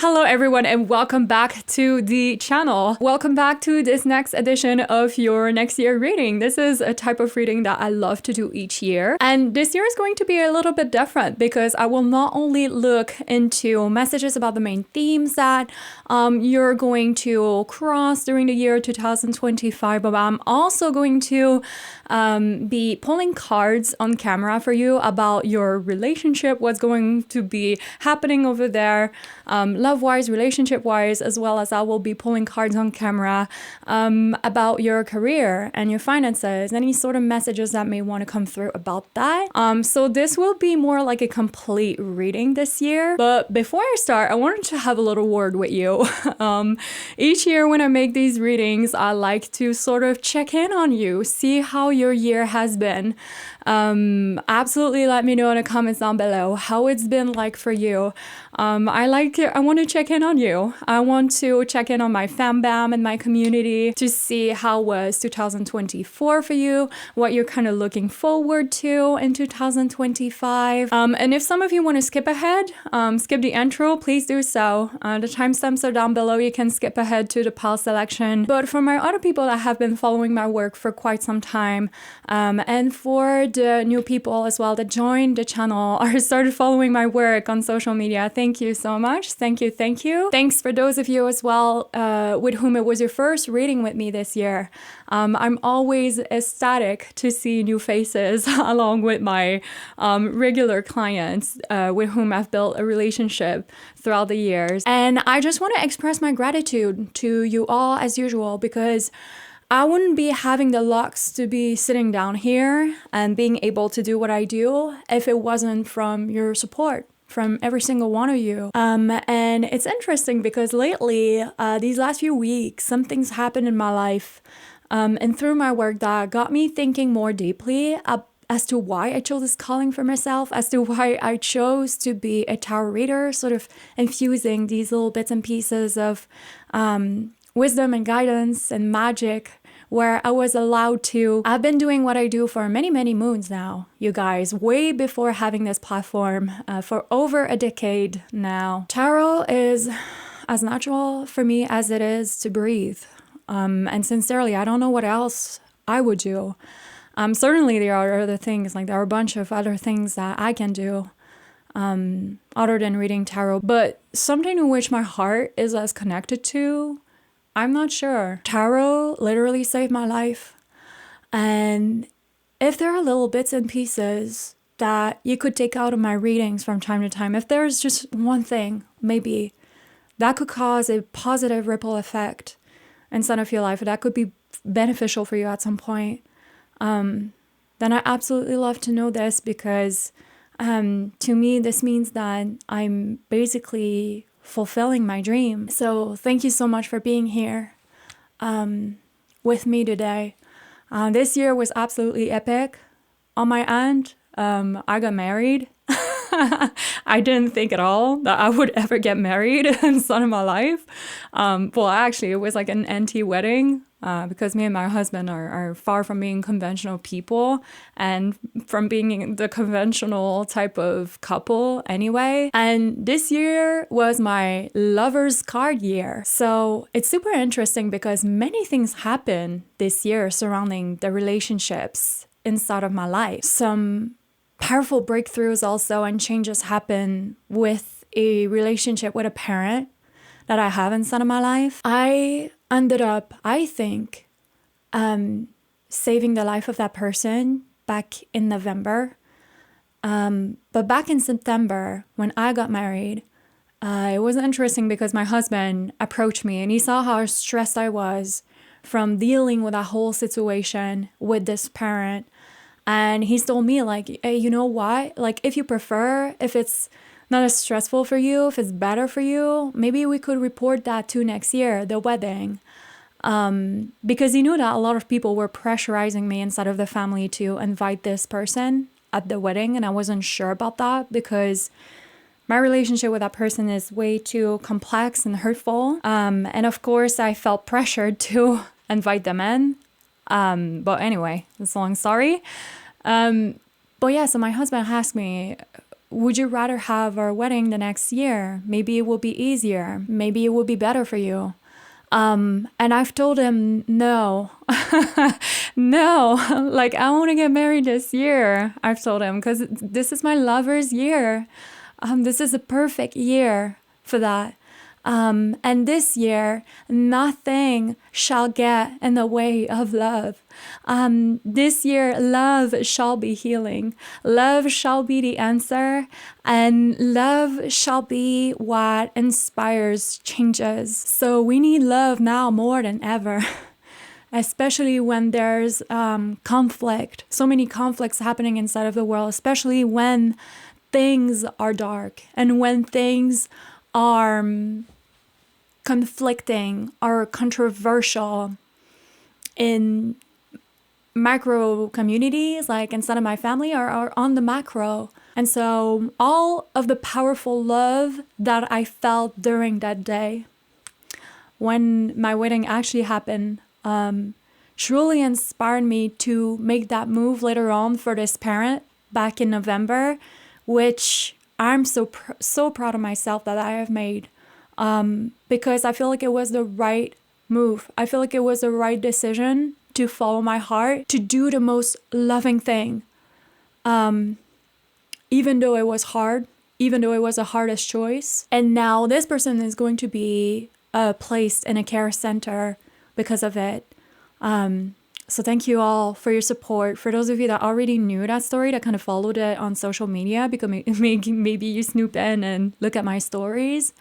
Hello everyone and welcome back to the channel. Welcome back to this next edition of your next year reading. This is a type of reading that I love to do each year. And this year is going to be a little bit different because I will not only look into messages about the main themes that you're going to cross during the year 2025, but I'm also going to be pulling cards on camera for you about your relationship, what's going to be happening over there, love-wise, relationship-wise, as well as I will be pulling cards on camera about your career and your finances, any sort of messages that may want to come through about that. So this will be more like a complete reading this year. But before I start, I wanted to have a little word with you. Each year when I make these readings, I like to sort of check in on you, see how your year has been. Absolutely let me know in the comments down below how it's been like for you. I want to check in on you. I want to check in on my fam bam and my community to see how was 2024 for you, what you're kind of looking forward to in 2025. And if some of you want to skip ahead, skip the intro, please do so. The timestamps are down below. You can skip ahead to the pile selection. But for my other people that have been following my work for quite some time, and for the new people as well that joined the channel or started following my work on social media, thank you so much. Thank you. Thanks for those of you as well with whom it was your first reading with me this year. I'm always ecstatic to see new faces along with my regular clients with whom I've built a relationship throughout the years. And I just want to express my gratitude to you all as usual, because I wouldn't be having the lucks to be sitting down here and being able to do what I do if it wasn't from your support, from every single one of you. And it's interesting because lately, these last few weeks, some things happened in my life and through my work that got me thinking more deeply as to why I chose this calling for myself, as to why I chose to be a tarot reader, sort of infusing these little bits and pieces of wisdom and guidance and magic, where I was allowed to. I've been doing what I do for many, many moons now, you guys, way before having this platform, for over a decade now. Tarot is as natural for me as it is to breathe. And sincerely, I don't know what else I would do. Certainly there are other things, like there are a bunch of other things that I can do other than reading tarot, but something in which my heart is as connected to, I'm not sure. Tarot literally saved my life. And if there are little bits and pieces that you could take out of my readings from time to time, if there's just one thing, maybe, that could cause a positive ripple effect inside of your life, that could be beneficial for you at some point, then I absolutely love to know this, because to me, this means that I'm basically fulfilling my dream. So thank you so much for being here with me today. This year was absolutely epic on my end. I got married. I didn't think at all that I would ever get married in some of my life. Well, actually, it was like an anti-wedding because me and my husband are far from being conventional people and from being the conventional type of couple anyway. And this year was my lover's card year. So it's super interesting because many things happen this year surrounding the relationships inside of my life. Some powerful breakthroughs also and changes happen with a relationship with a parent that I have inside of my life. I ended up, I think, saving the life of that person back in November. But back in September, when I got married, it was interesting because my husband approached me and he saw how stressed I was from dealing with that whole situation with this parent. And he told me, like, hey, you know what? Like, if you prefer, if it's not as stressful for you, if it's better for you, maybe we could report that to next year, the wedding. Because he knew that a lot of people were pressurizing me inside of the family to invite this person at the wedding. And I wasn't sure about that because my relationship with that person is way too complex and hurtful. And of course, I felt pressured to invite them in. But anyway, it's a long story. But yeah, so my husband asked me, would you rather have our wedding the next year? Maybe it will be easier. Maybe it will be better for you. And I've told him, no, no, like I want to get married this year. I've told him, because this is my lover's year. This is a perfect year for that. And this year, nothing shall get in the way of love. This year, love shall be healing. Love shall be the answer. And love shall be what inspires changes. So we need love now more than ever. Especially when there's conflict. So many conflicts happening inside of the world, especially when things are dark and when things are conflicting or controversial in micro communities, like inside of my family, or on the macro. And so all of the powerful love that I felt during that day when my wedding actually happened truly inspired me to make that move later on for this parent back in November, which I'm so proud of myself that I have made. Because I feel like it was the right move. I feel like it was the right decision to follow my heart, to do the most loving thing. Even though it was hard, even though it was the hardest choice. And now this person is going to be placed in a care center because of it. So thank you all for your support. For those of you that already knew that story, that kind of followed it on social media, because maybe you snoop in and look at my stories.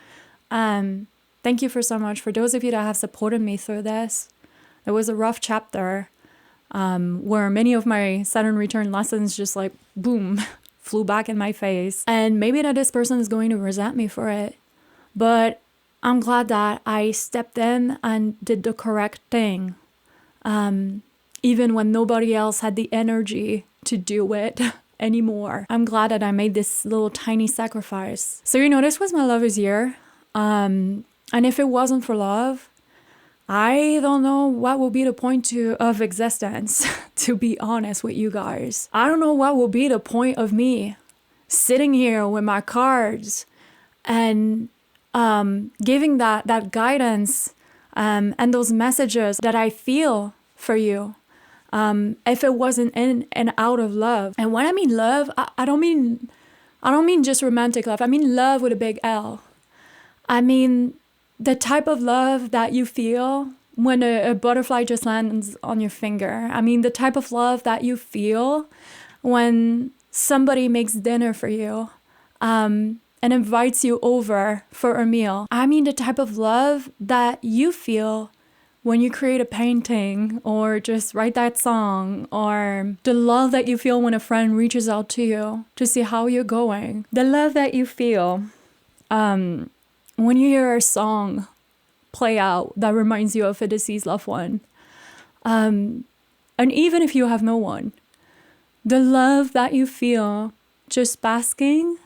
Thank you for so much. For those of you that have supported me through this, it was a rough chapter where many of my Saturn return lessons just like, boom, flew back in my face. And maybe that this person is going to resent me for it. But I'm glad that I stepped in and did the correct thing. Even when nobody else had the energy to do it anymore. I'm glad that I made this little tiny sacrifice. So, this was my lover's year. And if it wasn't for love, I don't know what will be the point of existence, to be honest with you guys. I don't know what will be the point of me sitting here with my cards and giving that guidance and those messages that I feel for you. If it wasn't in and out of love. And when I mean love, I don't mean just romantic love. I mean love with a big L. I mean the type of love that you feel when a butterfly just lands on your finger. I mean the type of love that you feel when somebody makes dinner for you and invites you over for a meal. I mean the type of love that you feel when you create a painting or just write that song, or the love that you feel when a friend reaches out to you to see how you're going. The love that you feel when you hear a song play out that reminds you of a deceased loved one. And even if you have no one, the love that you feel just basking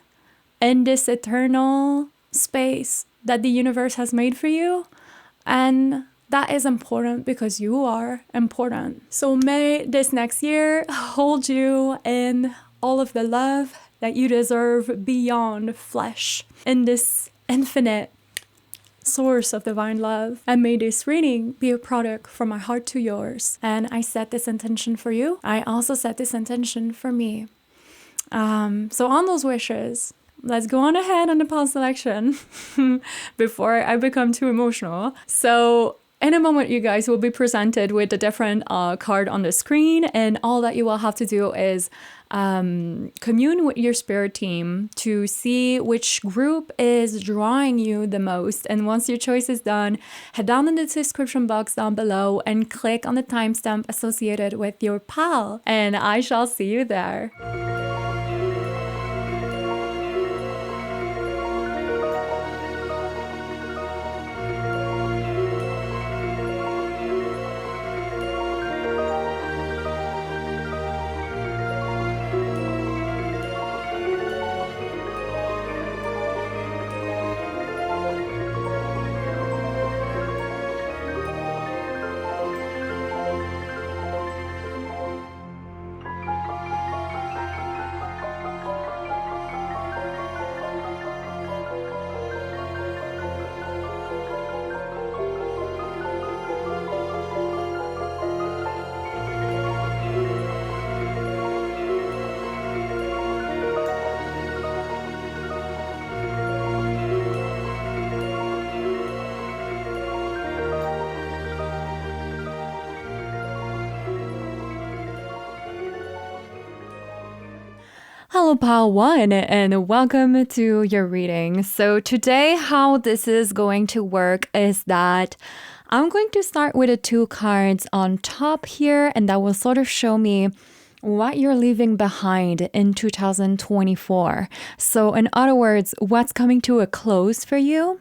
in this eternal space that the universe has made for you. And that is important because you are important. So may this next year hold you in all of the love that you deserve beyond flesh, in this infinite source of divine love. And may this reading be a product from my heart to yours. And I set this intention for you. I also set this intention for me. So on those wishes, let's go on ahead on the pause selection before I become too emotional. So in a moment, you guys will be presented with a different card on the screen, and all that you will have to do is commune with your spirit team to see which group is drawing you the most. And once your choice is done, head down in the description box down below and click on the timestamp associated with your pal, and I shall see you there. Hello, Pile 1, and welcome to your reading. So today, how this is going to work is that I'm going to start with the 2 cards on top here, and that will sort of show me what you're leaving behind in 2024. So in other words, what's coming to a close for you.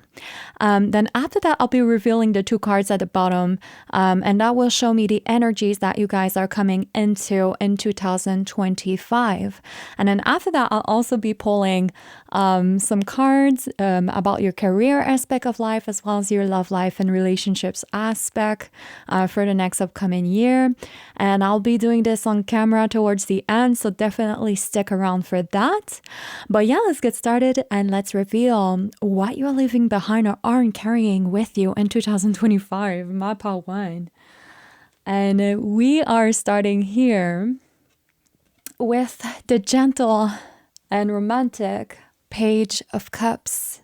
Then after that, I'll be revealing the 2 cards at the bottom, and that will show me the energies that you guys are coming into in 2025. And then after that, I'll also be pulling some cards about your career aspect of life, as well as your love life and relationships aspect for the next upcoming year. And I'll be doing this on camera towards the end, so definitely stick around for that. But yeah, let's get started and let's reveal what you're leaving behind or aren't carrying with you in 2025, Mapa 1. And we are starting here with the gentle and romantic Page of Cups.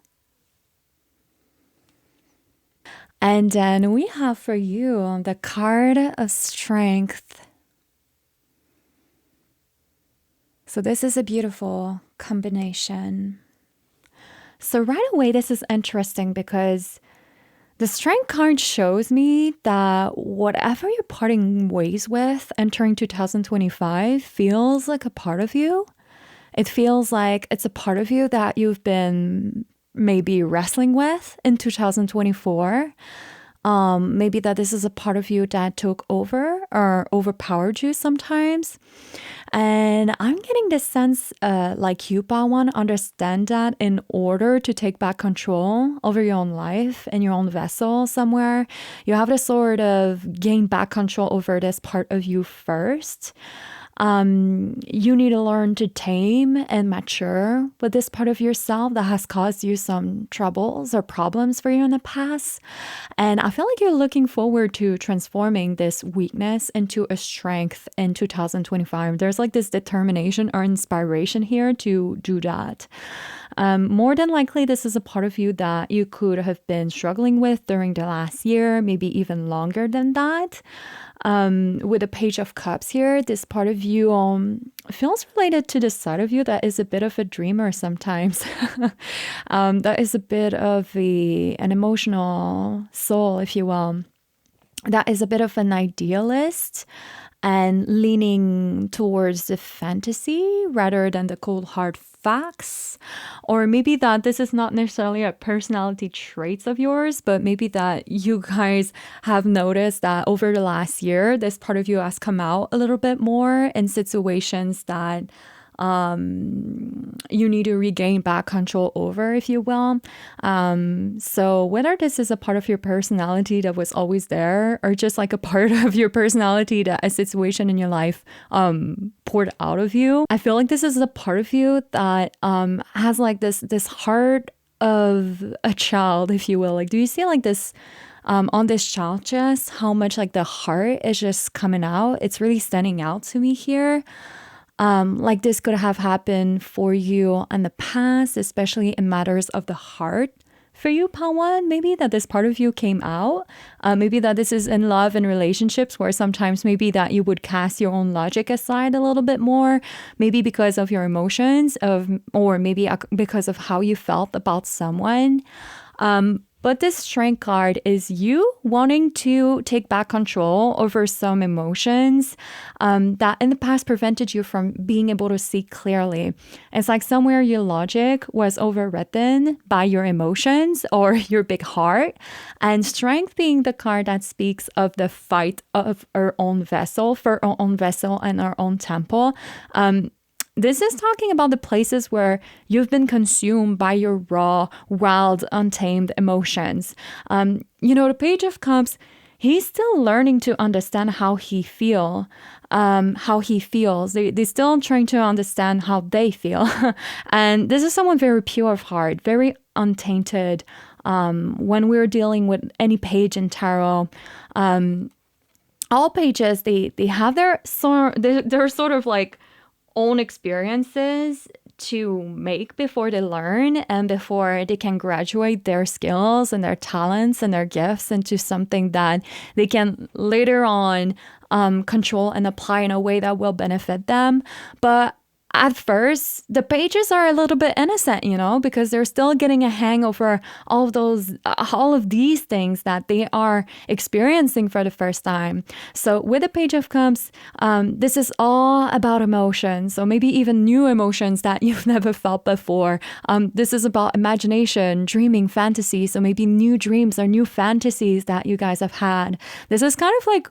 And then we have for you the card of Strength. So this is a beautiful combination. So right away, this is interesting because the Strength card shows me that whatever you're parting ways with entering 2025 feels like a part of you. It feels like it's a part of you that you've been maybe wrestling with in 2024. Maybe that this is a part of you that took over or overpowered you sometimes. And I'm getting this sense like you, Bawan, understand that in order to take back control over your own life and your own vessel somewhere, you have to sort of gain back control over this part of you first. You need to learn to tame and mature with this part of yourself that has caused you some troubles or problems for you in the past. And I feel like you're looking forward to transforming this weakness into a strength in 2025. There's like this determination or inspiration here to do that. More than likely, this is a part of you that you could have been struggling with during the last year, maybe even longer than that. With the Page of Cups here, this part of you feels related to the side of you that is a bit of a dreamer sometimes. That is a bit of an emotional soul, if you will. That is a bit of an idealist and leaning towards the fantasy rather than the cold hard facts. Or maybe that this is not necessarily a personality traits of yours, but maybe that you guys have noticed that over the last year, this part of you has come out a little bit more in situations that you need to regain back control over, if you will. So whether this is a part of your personality that was always there or just like a part of your personality that a situation in your life poured out of you, I feel like this is a part of you that has like this heart of a child, if you will. Like, do you see like this on this child chest, how much like the heart is just coming out? It's really standing out to me here. Like this could have happened for you in the past, especially in matters of the heart. For you, Pawan, maybe that this part of you came out. Maybe that this is in love and relationships where sometimes maybe that you would cast your own logic aside a little bit more, maybe because of your emotions or maybe because of how you felt about someone. But this Strength card is you wanting to take back control over some emotions that in the past prevented you from being able to see clearly. It's like somewhere your logic was overridden by your emotions or your big heart. And Strength being the card that speaks of the fight of our own vessel, for our own vessel and our own temple. This is talking about the places where you've been consumed by your raw, wild, untamed emotions. The Page of Cups, he's still learning to understand how he feels. They're still trying to understand how they feel. And this is someone very pure of heart, very untainted. When we're dealing with any page in tarot, all pages, they have their sort of like own experiences to make before they learn and before they can graduate their skills and their talents and their gifts into something that they can later on control and apply in a way that will benefit them. But at first, the pages are a little bit innocent, because they're still getting a hang over all of these things that they are experiencing for the first time. So with the Page of Cups, this is all about emotions. So maybe even new emotions that you've never felt before. This is about imagination, dreaming, fantasy. So maybe new dreams or new fantasies that you guys have had. This is kind of like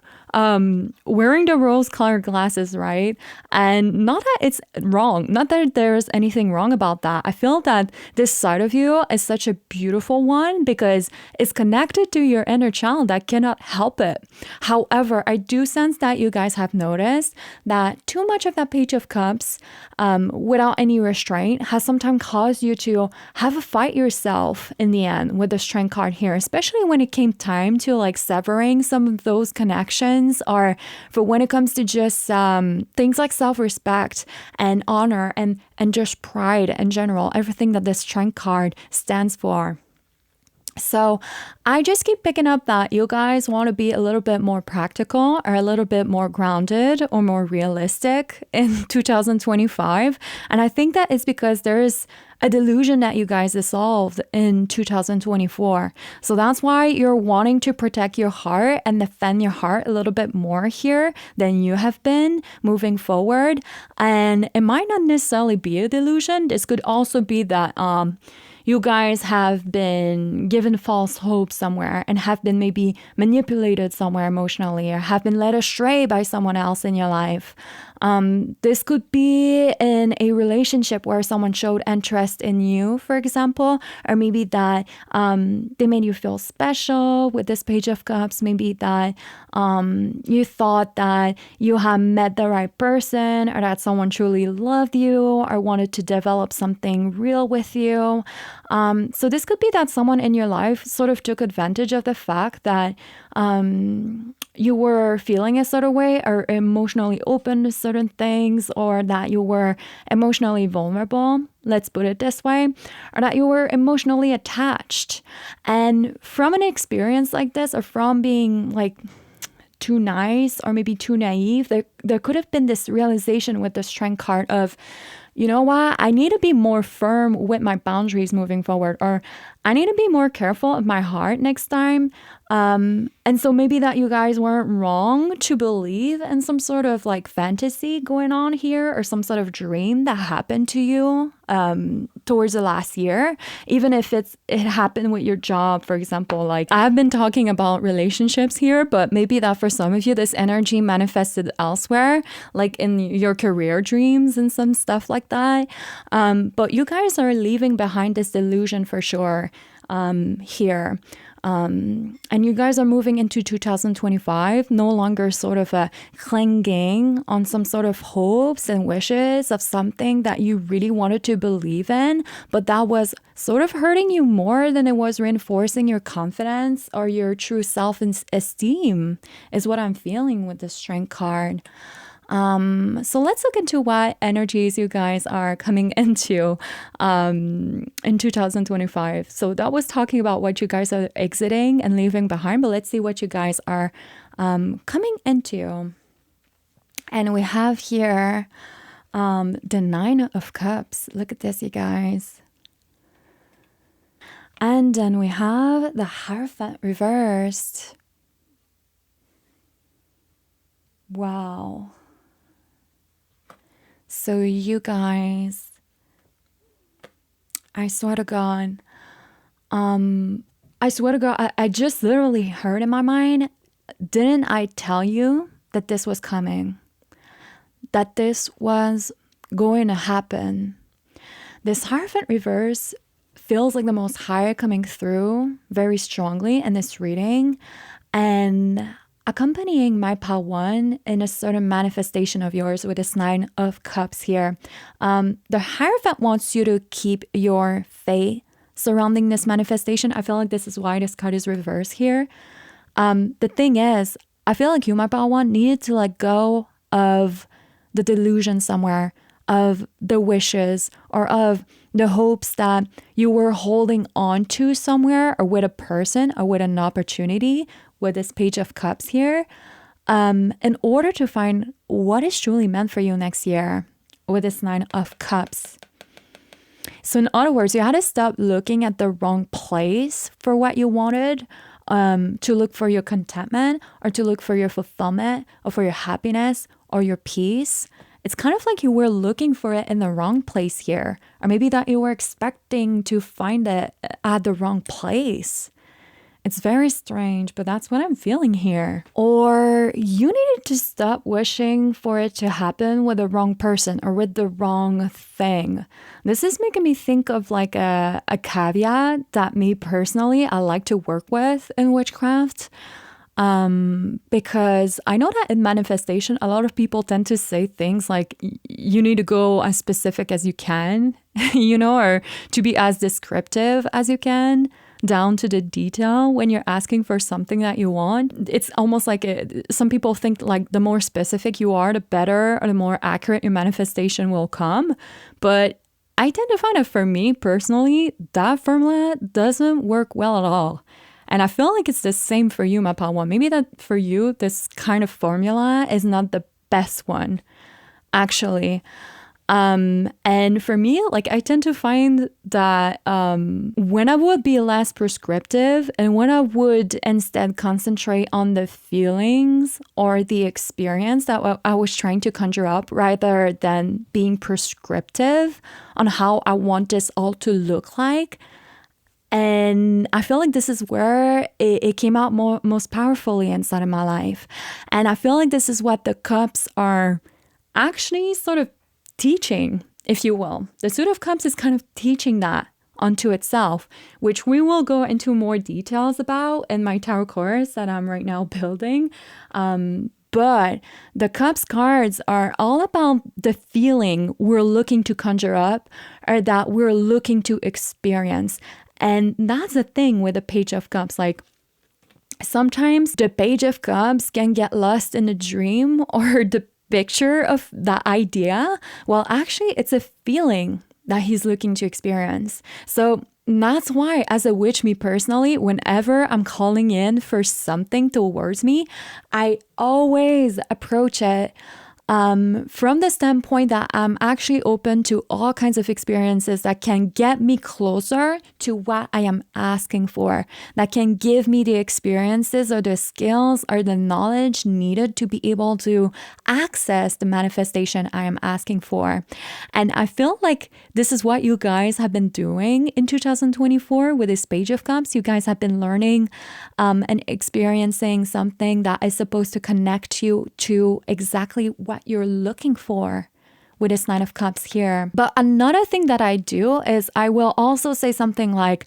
wearing the rose-colored glasses, right? And not that it's wrong, not that there's anything wrong about that. I feel that this side of you is such a beautiful one because it's connected to your inner child that cannot help it. However, I do sense that you guys have noticed that too much of that Page of Cups, without any restraint, has sometimes caused you to have a fight yourself in the end with the Strength card here, especially when it came time to like severing some of those connections, or for when it comes to just things like self-respect and honor and just pride in general, everything that the Strength card stands for. So I just keep picking up that you guys want to be a little bit more practical or a little bit more grounded or more realistic in 2025. And I think that is because there's a delusion that you guys dissolved in 2024. So that's why you're wanting to protect your heart and defend your heart a little bit more here than you have been moving forward. And it might not necessarily be a delusion. This could also be that you guys have been given false hope somewhere and have been maybe manipulated somewhere emotionally or have been led astray by someone else in your life. This could be in a relationship where someone showed interest in you, for example, or maybe that they made you feel special with this Page of Cups. Maybe that you thought that you had met the right person or that someone truly loved you or wanted to develop something real with you. So this could be that someone in your life sort of took advantage of the fact that you were feeling a certain way or emotionally open to certain things, or that you were emotionally vulnerable, let's put it this way, or that you were emotionally attached. And from an experience like this, or from being like too nice or maybe too naive, there could have been this realization with the Strength card of, you know what, I need to be more firm with my boundaries moving forward, or I need to be more careful of my heart next time. And so maybe that you guys weren't wrong to believe in some sort of like fantasy going on here, or some sort of dream that happened to you towards the last year, even if it happened with your job, for example. Like, I've been talking about relationships here, but maybe that for some of you, this energy manifested elsewhere, like in your career dreams and some stuff like that. But you guys are leaving behind this delusion for sure here. And you guys are moving into 2025, no longer sort of clinging on some sort of hopes and wishes of something that you really wanted to believe in, but that was sort of hurting you more than it was reinforcing your confidence or your true self-esteem, is what I'm feeling with the Strength card. So let's look into what energies you guys are coming into in 2025. So that was talking about what you guys are exiting and leaving behind, but let's see what you guys are coming into. And we have here the Nine of Cups. Look at this, you guys. And then we have the Hierophant reversed. Wow. So you guys, I swear to God, I just literally heard in my mind, didn't I tell you that this was coming? That this was going to happen? This Hierophant reverse feels like the Most High coming through very strongly in this reading, and accompanying my pile one in a certain manifestation of yours with this Nine of Cups here. The Hierophant wants you to keep your faith surrounding this manifestation. I feel like this is why this card is reversed here. The thing is, I feel like you, my pile one, needed to let go of the delusion somewhere, of the wishes or of the hopes that you were holding on to somewhere, or with a person or with an opportunity, with this Page of Cups here, in order to find what is truly meant for you next year, with this Nine of Cups. So in other words, you had to stop looking at the wrong place for what you wanted, to look for your contentment or to look for your fulfillment or for your happiness or your peace. It's kind of like you were looking for it in the wrong place here, or maybe that you were expecting to find it at the wrong place. It's very strange, but that's what I'm feeling here. Or you needed to stop wishing for it to happen with the wrong person or with the wrong thing. This is making me think of like a caveat that me personally, I like to work with in witchcraft. Because I know that in manifestation, a lot of people tend to say things like you need to go as specific as you can, or to be as descriptive as you can, down to the detail when you're asking for something that you want. It's almost like some people think like the more specific you are, the better or the more accurate your manifestation will come. But I tend to find that for me personally, that formula doesn't work well at all. And I feel like it's the same for you, my pal one. Maybe that for you, this kind of formula is not the best one, actually. And for me, like I tend to find that when I would be less prescriptive and when I would instead concentrate on the feelings or the experience that I was trying to conjure up rather than being prescriptive on how I want this all to look like. And I feel like this is where it came out most powerfully inside of my life. And I feel like this is what the cups are actually sort of teaching, if you will. The Suit of Cups is kind of teaching that onto itself, which we will go into more details about in my tarot course that I'm right now building. But the Cups cards are all about the feeling we're looking to conjure up or that we're looking to experience. And that's the thing with the Page of Cups. Like sometimes the Page of Cups can get lost in a dream or the picture of that idea. Well, actually, it's a feeling that he's looking to experience. So that's why, as a witch, me personally, whenever I'm calling in for something towards me, I always approach it from the standpoint that I'm actually open to all kinds of experiences that can get me closer to what I am asking for, that can give me the experiences or the skills or the knowledge needed to be able to access the manifestation I am asking for. And I feel like this is what you guys have been doing in 2024 with this Page of Cups. You guys have been learning and experiencing something that is supposed to connect you to exactly what you're looking for with this Nine of Cups here. But another thing that I do is I will also say something like,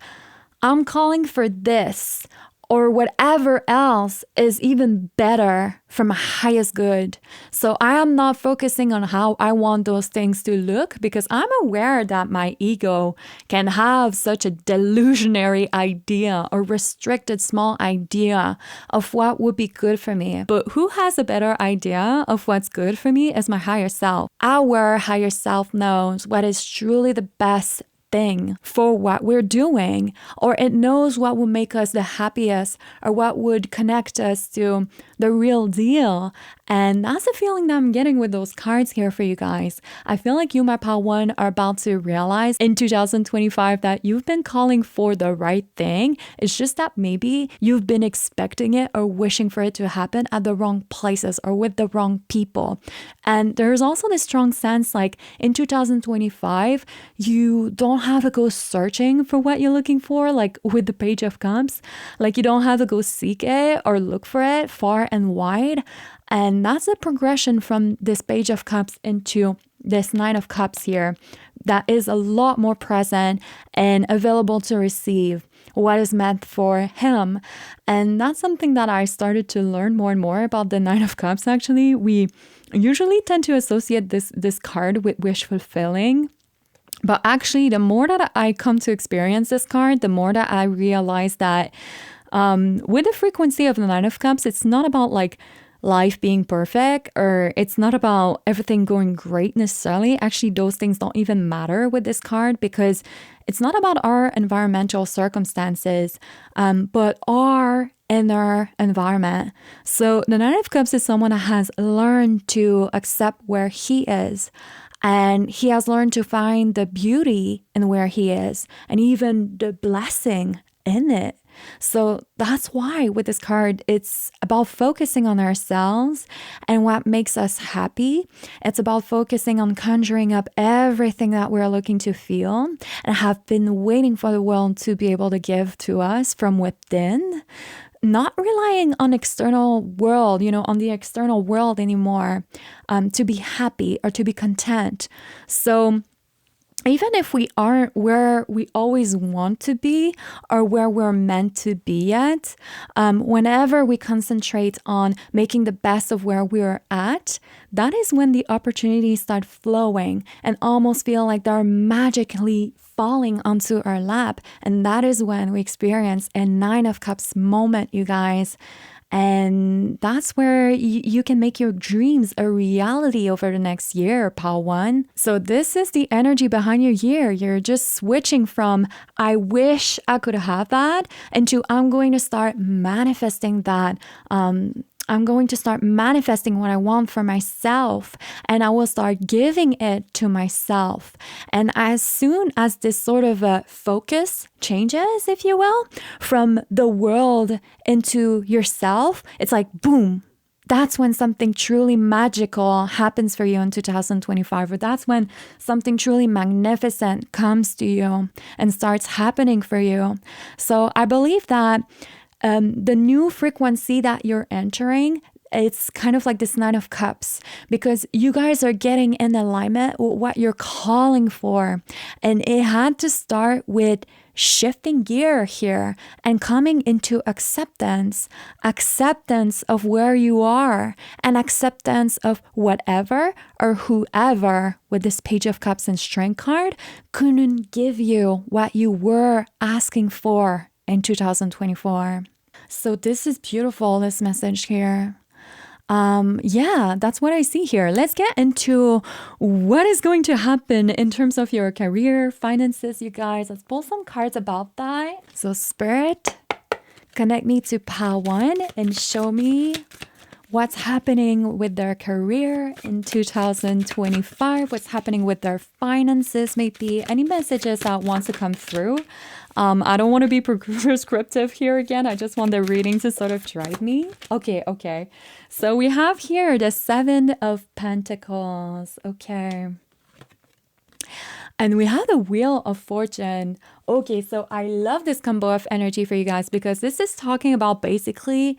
I'm calling for this, or whatever else is even better for my highest good. So I am not focusing on how I want those things to look because I'm aware that my ego can have such a delusionary idea or restricted small idea of what would be good for me. But who has a better idea of what's good for me is my higher self. Our higher self knows what is truly the best thing for what we're doing, or it knows what will make us the happiest or what would connect us to the real deal. And that's the feeling that I'm getting with those cards here for you guys. I feel like you, my pal one, are about to realize in 2025 that you've been calling for the right thing. It's just that maybe you've been expecting it or wishing for it to happen at the wrong places or with the wrong people. And there's also this strong sense like in 2025, you don't have to go searching for what you're looking for, like with the Page of Cups. Like you don't have to go seek it or look for it far and wide. And that's a progression from this Page of Cups into this Nine of Cups here that is a lot more present and available to receive what is meant for him. And that's something that I started to learn more and more about the Nine of Cups. Actually, we usually tend to associate this card with wish fulfilling. But actually, the more that I come to experience this card, the more that I realize that with the frequency of the Nine of Cups, it's not about like life being perfect, or it's not about everything going great necessarily. Actually, those things don't even matter with this card because it's not about our environmental circumstances, but our inner environment. So the Nine of Cups is someone that has learned to accept where he is And he has learned to find the beauty in where he is and even the blessing in it. So that's why with this card, it's about focusing on ourselves and what makes us happy. It's about focusing on conjuring up everything that we're looking to feel and have been waiting for the world to be able to give to us from within. Not relying on external world, on the external world anymore, to be happy or to be content. So even if we aren't where we always want to be or where we're meant to be yet, whenever we concentrate on making the best of where we're at, that is when the opportunities start flowing and almost feel like they're magically falling onto our lap. And that is when we experience a Nine of Cups moment, you guys. And that's where you can make your dreams a reality over the next year, Pal One. So this is the energy behind your year. You're just switching from, I wish I could have that, into I'm going to start manifesting that. I'm going to start manifesting what I want for myself, and I will start giving it to myself. And as soon as this sort of a focus changes, if you will, from the world into yourself, it's like, boom. That's when something truly magical happens for you in 2025, or that's when something truly magnificent comes to you and starts happening for you. So I believe that the new frequency that you're entering, it's kind of like this Nine of Cups, because you guys are getting in alignment with what you're calling for. And it had to start with shifting gear here and coming into acceptance of where you are, and acceptance of whatever or whoever with this Page of Cups and Strength card couldn't give you what you were asking for in 2024. So this is beautiful, this message here. That's what I see here. Let's get into what is going to happen in terms of your career, finances, you guys. Let's pull some cards about that. So Spirit, connect me to Pal One and show me what's happening with their career in 2025, what's happening with their finances, maybe any messages that wants to come through. I don't want to be prescriptive here again. I just want the reading to sort of drive me. Okay. So we have here the Seven of Pentacles. Okay. And we have the Wheel of Fortune. Okay, so I love this combo of energy for you guys, because this is talking about basically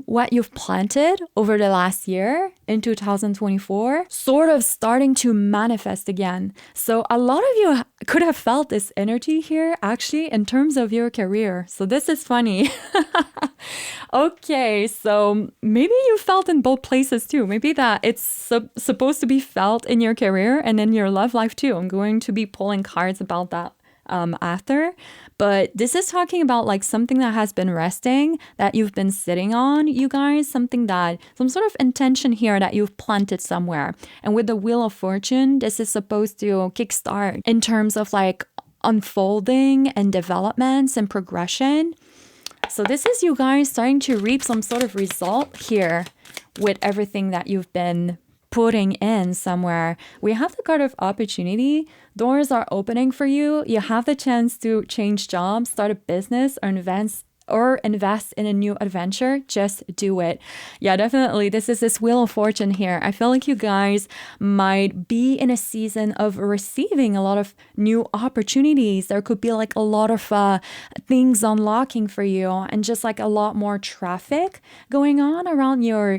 what you've planted over the last year in 2024, sort of starting to manifest again. So a lot of you could have felt this energy here actually in terms of your career. So this is funny. Okay, so maybe you felt in both places too. Maybe that it's supposed to be felt in your career and in your love life too. I'm going to be pulling cards about that after. But this is talking about like something that has been resting, that you've been sitting on, you guys, some sort of intention here that you've planted somewhere. And with the Wheel of Fortune, this is supposed to kickstart in terms of like unfolding and developments and progression. So this is you guys starting to reap some sort of result here with everything that you've been putting in somewhere. We have the card of opportunity. Doors are opening for you. You have the chance to change jobs, start a business, or invest in a new adventure. Just do it. Yeah, definitely. This is this Wheel of Fortune here. I feel like you guys might be in a season of receiving a lot of new opportunities. There could be like a lot of things unlocking for you, and just like a lot more traffic going on around your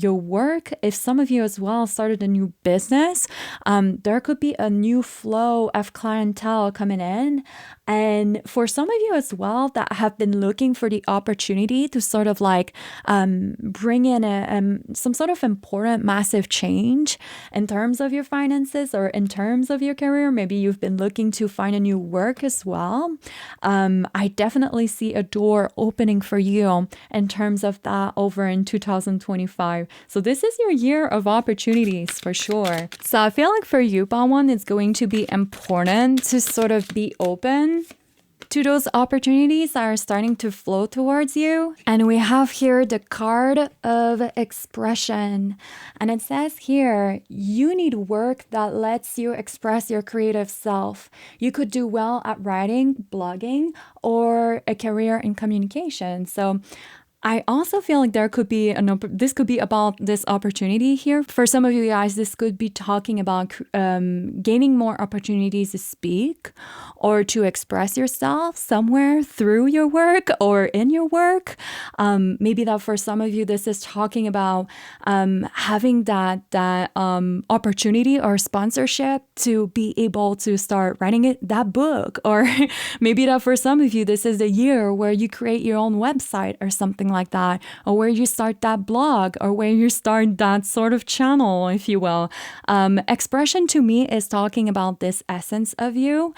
work. If some of you as well started a new business, there could be a new flow of clientele coming in. And for some of you as well that have been looking for the opportunity to sort of like bring in some sort of important, massive change in terms of your finances or in terms of your career, maybe you've been looking to find a new work as well. I definitely see a door opening for you in terms of that over in 2025. So this is your year of opportunities for sure. So I feel like for you, Bawan, it's going to be important to sort of be open to those opportunities that are starting to flow towards you. And we have here the card of expression. And it says here, you need work that lets you express your creative self. You could do well at writing, blogging, or a career in communication. So I also feel like there could be this could be about this opportunity here. For some of you guys, this could be talking about gaining more opportunities to speak or to express yourself somewhere through your work or in your work. Maybe that for some of you, this is talking about having that opportunity or sponsorship to be able to start writing that book. Or maybe that for some of you, this is the year where you create your own website or something like that, or where you start that blog, or where you start that sort of channel, if you will. Expression to me is talking about this essence of you,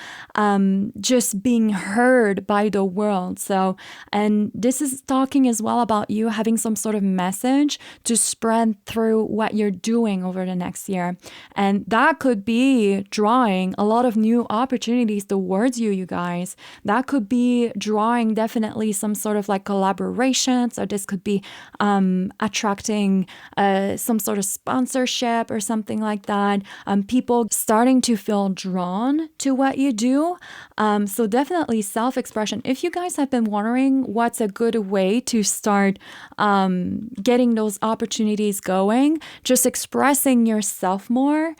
just being heard by the world. So, and this is talking as well about you having some sort of message to spread through what you're doing over the next year. And that could be drawing a lot of new opportunities towards you guys. That could be drawing definitely some sort of like collaboration. So this could be attracting some sort of sponsorship or something like that. People starting to feel drawn to what you do. So definitely self-expression. If you guys have been wondering what's a good way to start getting those opportunities going, just expressing yourself more.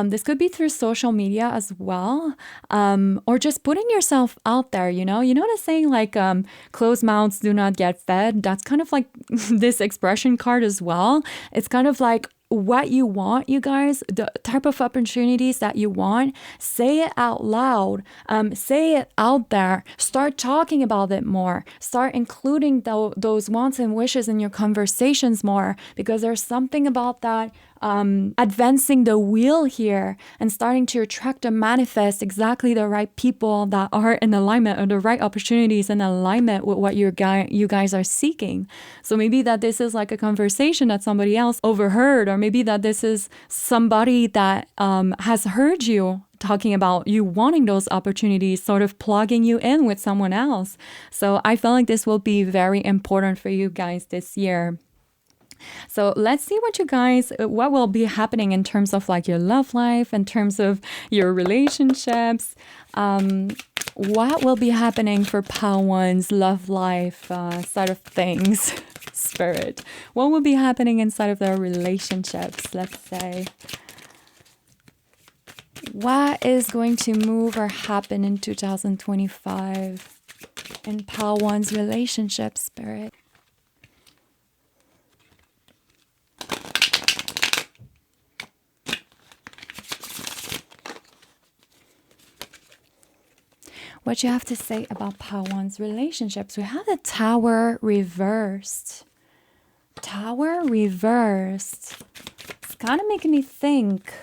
This could be through social media as well, or just putting yourself out there. You know the saying like closed mouths do not get fed. That's kind of like this expression card as well. It's kind of like what you want, you guys, the type of opportunities that you want, say it out loud, say it out there, start talking about it more, start including those wants and wishes in your conversations more, because there's something about that advancing the wheel here and starting to attract and manifest exactly the right people that are in alignment, or the right opportunities in alignment with what you guys are seeking. So maybe that this is like a conversation that somebody else overheard, or maybe that this is somebody that has heard you talking about you wanting those opportunities, sort of plugging you in with someone else. So I feel like this will be very important for you guys this year. So let's see what will be happening in terms of like your love life, in terms of your relationships. What will be happening for Pawan's love life side of things? Spirit. What will be happening inside of their relationships, let's say? What is going to move or happen in 2025 in Pawan's relationship, Spirit? What you have to say about Pawan's relationships. We have the Tower reversed. Tower reversed. It's kind of making me think.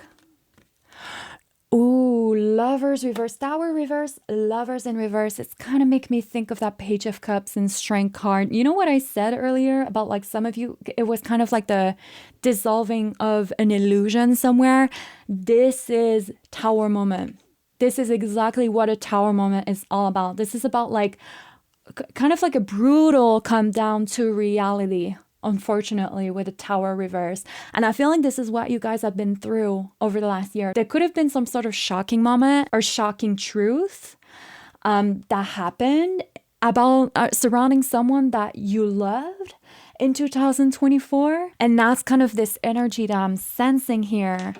Ooh, Lovers reverse, Tower reverse, Lovers in reverse. It's kind of making me think of that Page of Cups and Strength card. You know what I said earlier about like some of you, it was kind of like the dissolving of an illusion somewhere. This is Tower moment. This is exactly what a Tower moment is all about. This is about like kind of like a brutal come down to reality, unfortunately, with a Tower reverse. And I feel like this is what you guys have been through over the last year. There could have been some sort of shocking moment or shocking truth that happened about surrounding someone that you loved in 2024. And that's kind of this energy that I'm sensing here.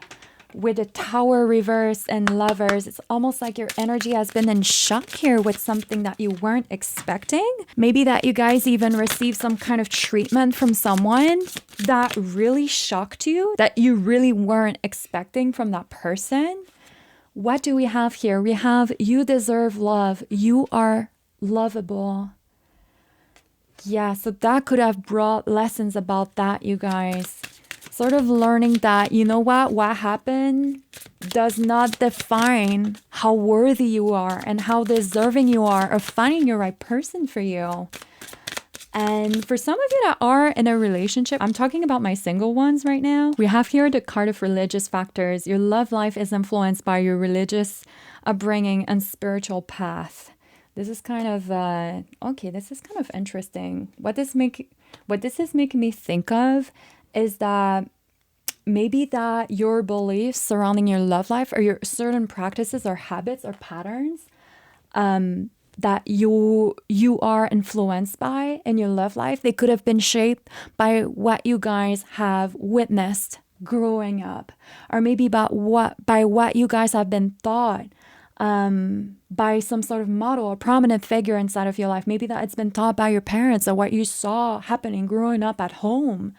With the Tower reverse and Lovers, it's almost like your energy has been in shock here with something that you weren't expecting. Maybe that you guys even received some kind of treatment from someone that really shocked you, that you really weren't expecting from that person. What do we have here? We have you deserve love. You are lovable. Yeah, so that could have brought lessons about that, you guys. Sort of learning that, you know what happened does not define how worthy you are and how deserving you are of finding your right person for you. And for some of you that are in a relationship, I'm talking about my single ones right now. We have here the card of religious factors. Your love life is influenced by your religious upbringing and spiritual path. This is kind of okay, this is kind of interesting. What this is making me think of is that maybe that your beliefs surrounding your love life or your certain practices or habits or patterns that you are influenced by in your love life, they could have been shaped by what you guys have witnessed growing up, or maybe by what you guys have been taught by some sort of model or prominent figure inside of your life. Maybe that it's been taught by your parents or what you saw happening growing up at home.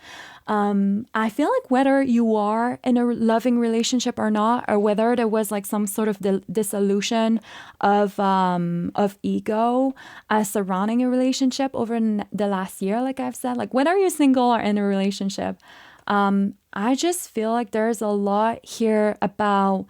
I feel like whether you are in a loving relationship or not, or whether there was like some sort of dissolution of ego surrounding a relationship over the last year, like I've said, like whether you're single or in a relationship, I just feel like there's a lot here about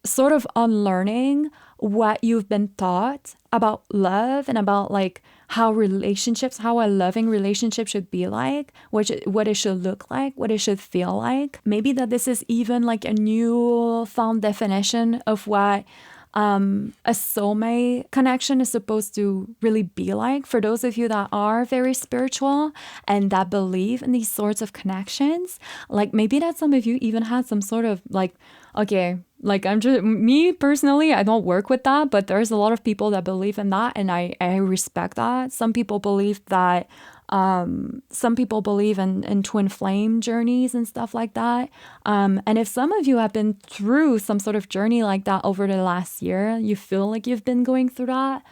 sort of unlearning what you've been taught about love and about like how a loving relationship should be like, what it should look like, what it should feel like. Maybe that this is even like a new found definition of what a soulmate connection is supposed to really be like. For those of you that are very spiritual and that believe in these sorts of connections, like maybe that some of you even had some sort of like, okay, like I'm just, me personally, I don't work with that, but there's a lot of people that believe in that, and I respect that. Some people believe that some people believe in twin flame journeys and stuff like that. And if some of you have been through some sort of journey like that over the last year, you feel like you've been going through that,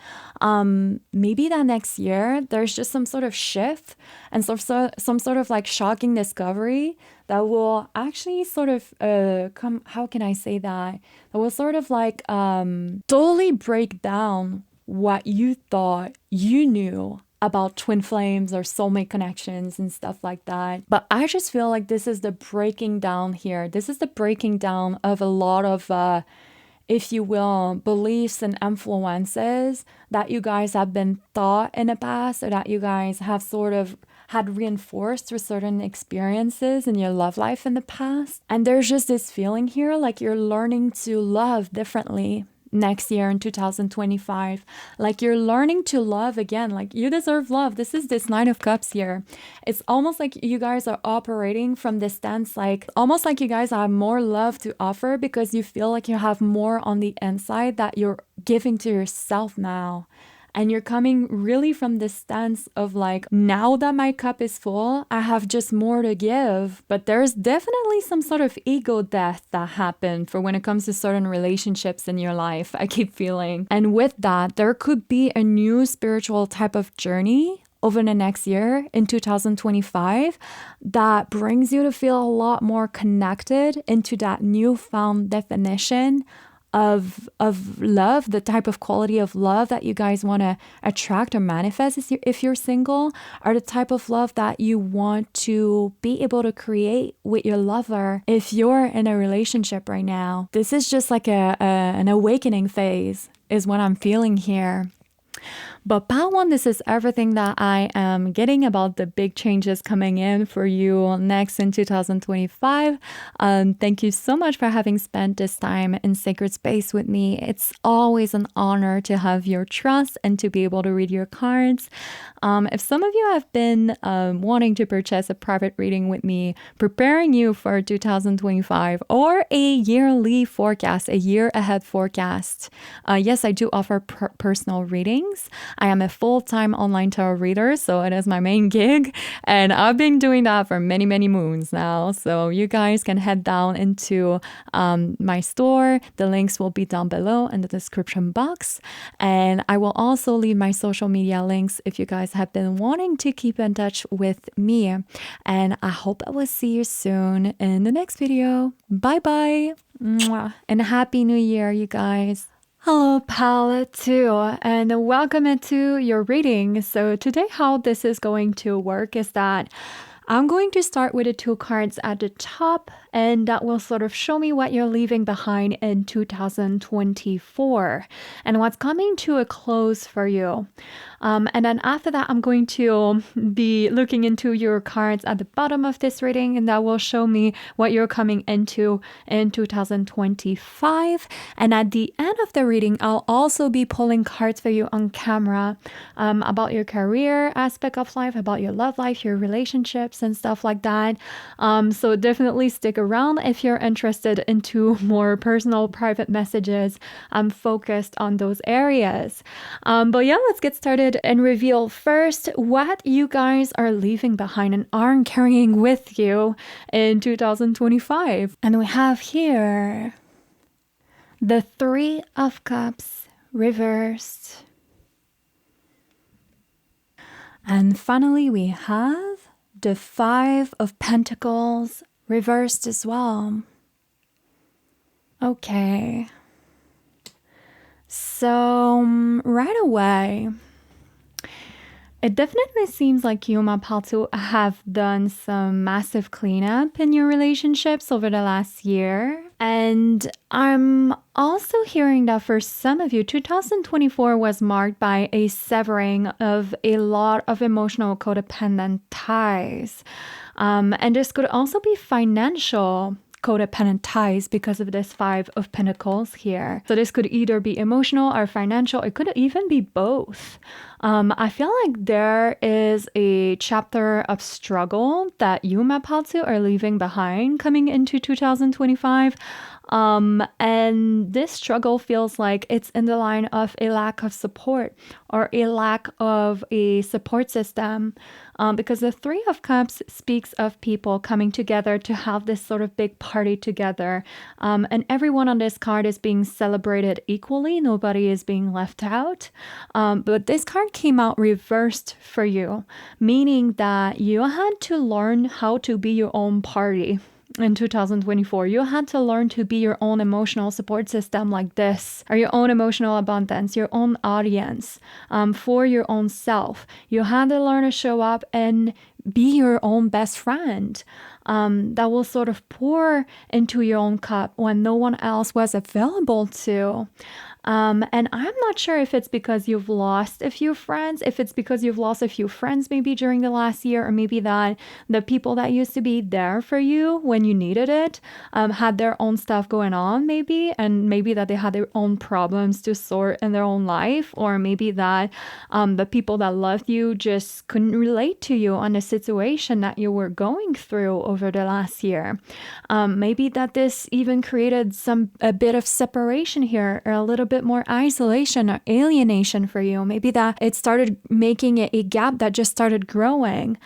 maybe that next year there's just some sort of shift and some sort of like shocking discovery that will actually sort of how can I say that? That will sort of like totally break down what you thought you knew about twin flames or soulmate connections and stuff like that. But I just feel like this is the breaking down here. This is the breaking down of a lot of, if you will, beliefs and influences that you guys have been taught in the past, or that you guys have sort of had reinforced through certain experiences in your love life in the past. And there's just this feeling here like you're learning to love differently next year in 2025. Like you're learning to love again. Like you deserve love. This is this Nine of Cups here. It's almost like you guys are operating from this stance, like almost like you guys have more love to offer because you feel like you have more on the inside that you're giving to yourself now. And you're coming really from this stance of like, now that my cup is full, I have just more to give. But there's definitely some sort of ego death that happened for when it comes to certain relationships in your life, I keep feeling. And with that, there could be a new spiritual type of journey over the next year in 2025 that brings you to feel a lot more connected into that newfound definition of love, the type of quality of love that you guys want to attract or manifest if you're single, or the type of love that you want to be able to create with your lover if you're in a relationship right now. This is just like an awakening phase is what I'm feeling here. But part one, this is everything that I am getting about the big changes coming in for you next in 2025. Thank you so much for having spent this time in sacred space with me. It's always an honor to have your trust and to be able to read your cards. If some of you have been wanting to purchase a private reading with me, preparing you for 2025 or a yearly forecast, a year ahead forecast, yes, I do offer personal readings. I am a full-time online tarot reader, so it is my main gig, and I've been doing that for many, many moons now. So you guys can head down into my store. The links will be down below in the description box, and I will also leave my social media links if you guys have been wanting to keep in touch with me. And I hope I will see you soon in the next video. Bye bye, and Happy New Year, you guys. Hello, Palette 2, and welcome into your reading. So today how this is going to work is that I'm going to start with the two cards at the top, and that will sort of show me what you're leaving behind in 2024 and what's coming to a close for you. And then after that, I'm going to be looking into your cards at the bottom of this reading, and that will show me what you're coming into in 2025. And at the end of the reading, I'll also be pulling cards for you on camera about your career aspect of life, about your love life, your relationships, and stuff like that. So definitely stick around if you're interested into more personal, private messages. I'm focused on those areas. But yeah, let's get started and reveal first what you guys are leaving behind and aren't carrying with you in 2025. And we have here the Three of Cups reversed. And finally, we have the Five of Pentacles reversed as well. Okay. So right away, it definitely seems like you, my Paltu, have done some massive cleanup in your relationships over the last year. And I'm also hearing that for some of you, 2024 was marked by a severing of a lot of emotional codependent ties. And this could also be financial codependent ties because of this Five of Pentacles here. So this could either be emotional or financial. It could even be both. I feel like there is a chapter of struggle that you, Mapaltu, are leaving behind coming into 2025. And this struggle feels like it's in the line of a lack of support or a lack of a support system. Because the Three of Cups speaks of people coming together to have this sort of big party together. And everyone on this card is being celebrated equally. Nobody is being left out. But this card came out reversed for you, meaning that you had to learn how to be your own party. In 2024, you had to learn to be your own emotional support system like this, or your own emotional abundance, your own audience, for your own self. You had to learn to show up and be your own best friend that will sort of pour into your own cup when no one else was available to. And I'm not sure if it's because you've lost a few friends, if it's because you've lost a few friends maybe during the last year, or maybe that the people that used to be there for you when you needed it had their own stuff going on maybe, and maybe that they had their own problems to sort in their own life, or maybe that the people that loved you just couldn't relate to you on the situation that you were going through over the last year. Maybe that this even created a bit of separation here, or a little bit more isolation or alienation for you. Maybe that it started making a gap that just started growing,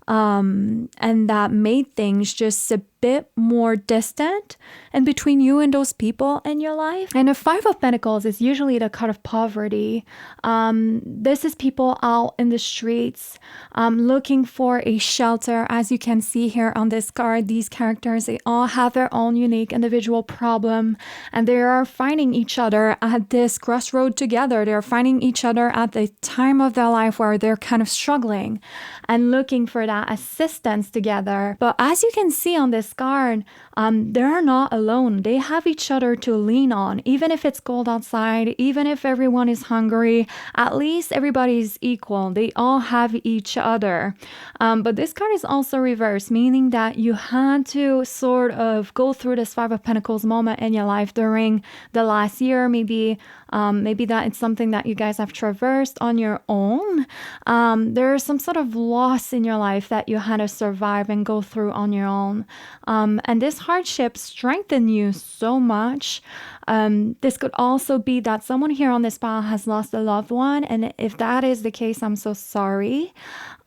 and that made things just a bit more distant and between you and those people in your life. And the Five of Pentacles is usually the card of poverty. This is people out in the streets looking for a shelter. As you can see here on this card, these characters, they all have their own unique individual problem, and they are finding each other at this crossroad together. They're finding each other at the time of their life where they're kind of struggling and looking for that assistance together. But as you can see on this card, they're not alone. They have each other to lean on. Even if it's cold outside, even if everyone is hungry, at least everybody's equal. They all have each other. But this card is also reversed, meaning that you had to sort of go through this Five of Pentacles moment in your life during the last year. Maybe that it's something that you guys have traversed on your own. There's some sort of loss in your life that you had to survive and go through on your own. And this hardship strengthened you so much. This could also be that someone here on this pile has lost a loved one. And if that is the case, I'm so sorry.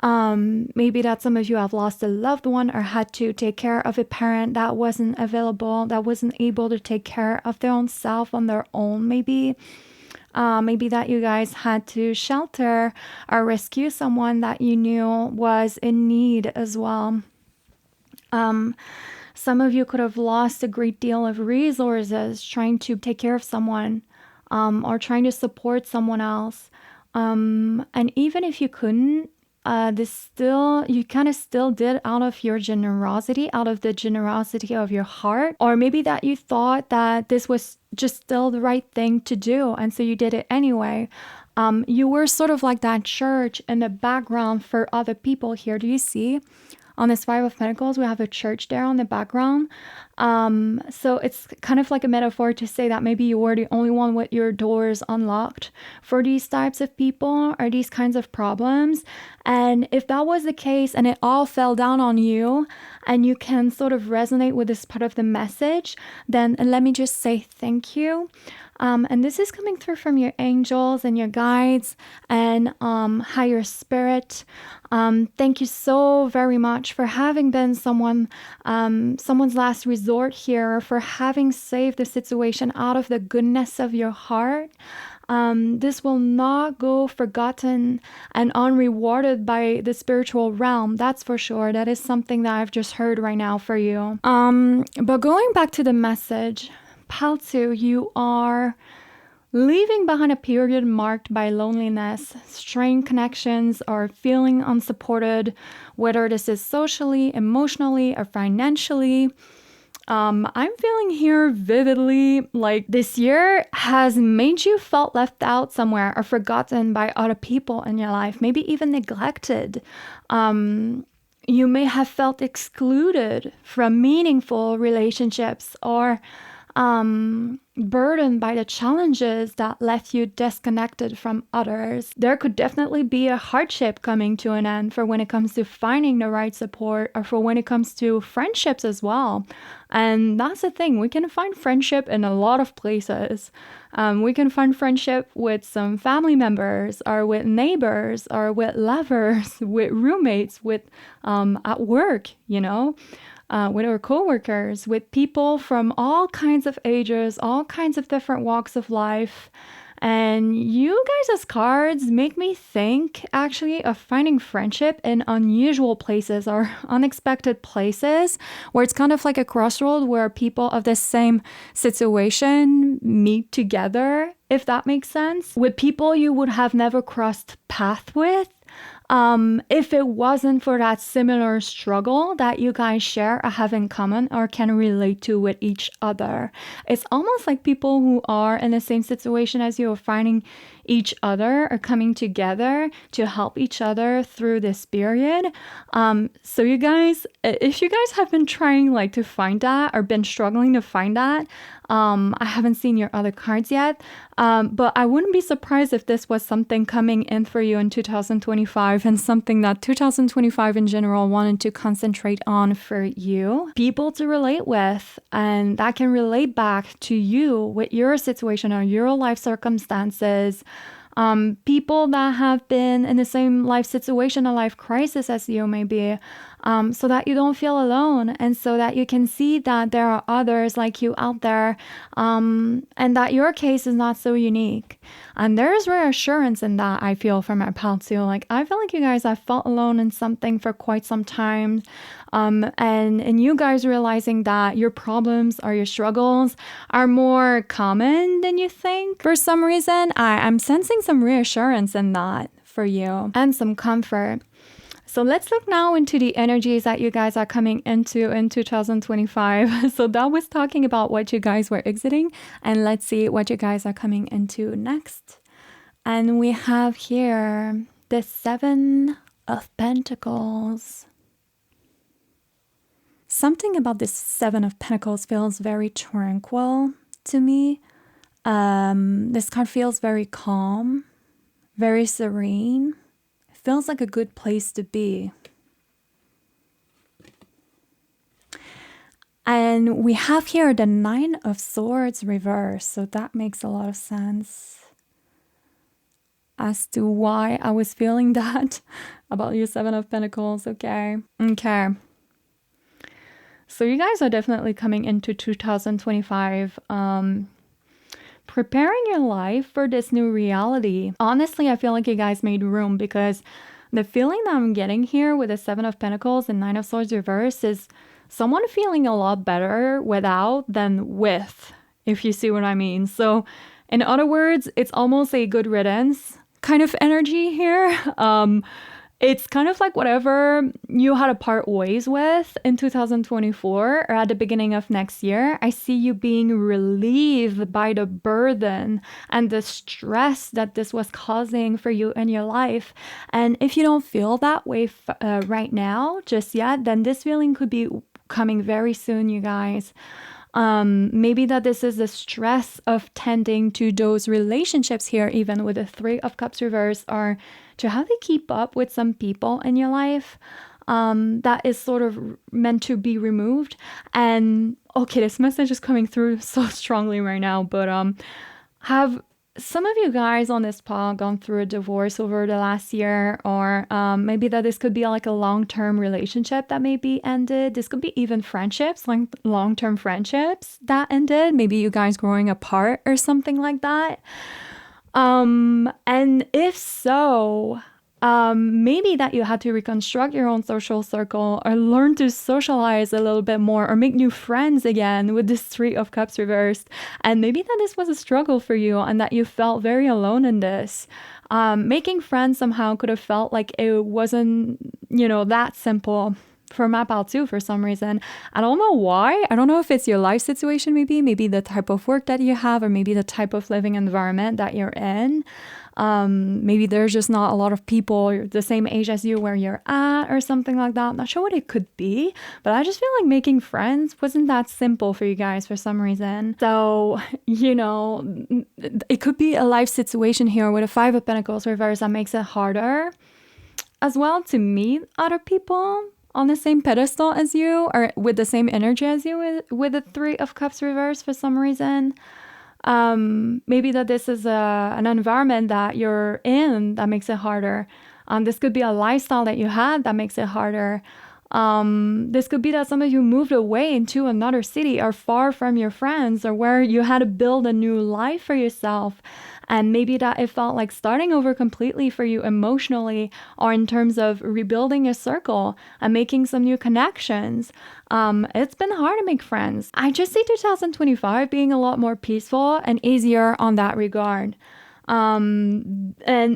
Maybe that some of you have lost a loved one or had to take care of a parent that wasn't available, that wasn't able to take care of their own self on their own, maybe. Maybe that you guys had to shelter or rescue someone that you knew was in need as well. Some of you could have lost a great deal of resources trying to take care of someone, or trying to support someone else. And even if you couldn't, you kind of still did out of your generosity, out of the generosity of your heart, or maybe that you thought that this was just still the right thing to do, and so you did it anyway. You were sort of like that church in the background for other people here. Do you see? On this Five of Pentacles, we have a church there on the background. So it's kind of like a metaphor to say that maybe you were the only one with your doors unlocked for these types of people or these kinds of problems. And if that was the case and it all fell down on you and you can sort of resonate with this part of the message, then let me just say thank you. And this is coming through from your angels and your guides and higher spirit. Thank you so very much for having been someone's last resort here, for having saved the situation out of the goodness of your heart. This will not go forgotten and unrewarded by the spiritual realm. That's for sure. That is something that I've just heard right now for you. But going back to the message, Paltu, you are leaving behind a period marked by loneliness, strained connections, or feeling unsupported, whether this is socially, emotionally, or financially. I'm feeling here vividly like this year has made you felt left out somewhere or forgotten by other people in your life, maybe even neglected. You may have felt excluded from meaningful relationships or burdened by the challenges that left you disconnected from others. There could definitely be a hardship coming to an end for when it comes to finding the right support or for when it comes to friendships as well. And that's the thing, we can find friendship in a lot of places. We can find friendship with some family members or with neighbors or with lovers, with roommates, with at work, with our coworkers, with people from all kinds of ages, all kinds of different walks of life. And you guys as cards make me think actually of finding friendship in unusual places or unexpected places where it's kind of like a crossroad where people of the same situation meet together, if that makes sense, with people you would have never crossed paths with. If it wasn't for that similar struggle that you guys share or have in common or can relate to with each other. It's almost like people who are in the same situation as you are finding each other or coming together to help each other through this period. So you guys, if you guys have been trying like to find that or been struggling to find that, I haven't seen your other cards yet, but I wouldn't be surprised if this was something coming in for you in 2025 and something that 2025 in general wanted to concentrate on for you. People to relate with, and that can relate back to you with your situation or your life circumstances. People that have been in the same life situation, a life crisis as you may be, so that you don't feel alone and so that you can see that there are others like you out there, and that your case is not so unique. And there's reassurance in that, I feel, from my pal too. Like, I feel like you guys have felt alone in something for quite some time. And you guys realizing that your problems or your struggles are more common than you think. For some reason, I'm sensing some reassurance in that for you and some comfort. So let's look now into the energies that you guys are coming into in 2025. So that was talking about what you guys were exiting, and let's see what you guys are coming into next. And we have here the Seven of Pentacles. Something about this Seven of Pentacles feels very tranquil to me. This card feels very calm, very serene. Feels like a good place to be. And we have here the Nine of Swords reverse, so that makes a lot of sense as to why I was feeling that about your Seven of Pentacles. Okay. So you guys are definitely coming into 2025 preparing your life for this new reality. Honestly, I feel like you guys made room, because the feeling that I'm getting here with the Seven of Pentacles and Nine of Swords reverse is someone feeling a lot better without than with, if you see what I mean. So in other words, it's almost a good riddance kind of energy here. It's kind of like whatever you had to part ways with in 2024 or at the beginning of next year. I see you being relieved by the burden and the stress that this was causing for you in your life. And if you don't feel that way right now, just yet, then this feeling could be coming very soon, you guys. Maybe that this is the stress of tending to those relationships here, even with the Three of Cups reverse, or to how they keep up with some people in your life that is sort of meant to be removed. And okay, this message is coming through so strongly right now, but have some of you guys on this pod gone through a divorce over the last year, or maybe that this could be like a long-term relationship that may be ended. This could be even friendships, like long-term friendships that ended. Maybe you guys growing apart or something like that. And if so, maybe that you had to reconstruct your own social circle or learn to socialize a little bit more or make new friends again with this Three of Cups reversed. And maybe that this was a struggle for you and that you felt very alone in this. Making friends somehow could have felt like it wasn't, that simple. For my pal too, for some reason. I don't know why. I don't know if it's your life situation, maybe the type of work that you have, or maybe the type of living environment that you're in. Maybe there's just not a lot of people the same age as you where you're at or something like that. I'm not sure what it could be, but I just feel like making friends wasn't that simple for you guys for some reason. So, it could be a life situation here with a Five of Pentacles reverse that makes it harder as well to meet other people on the same pedestal as you or with the same energy as you with the Three of Cups reverse for some reason. Maybe that this is an environment that you're in that makes it harder. This could be a lifestyle that you had that makes it harder. This could be that some of you moved away into another city or far from your friends, or where you had to build a new life for yourself. And maybe that it felt like starting over completely for you emotionally, or in terms of rebuilding your circle and making some new connections. It's been hard to make friends. I just see 2025 being a lot more peaceful and easier on that regard. And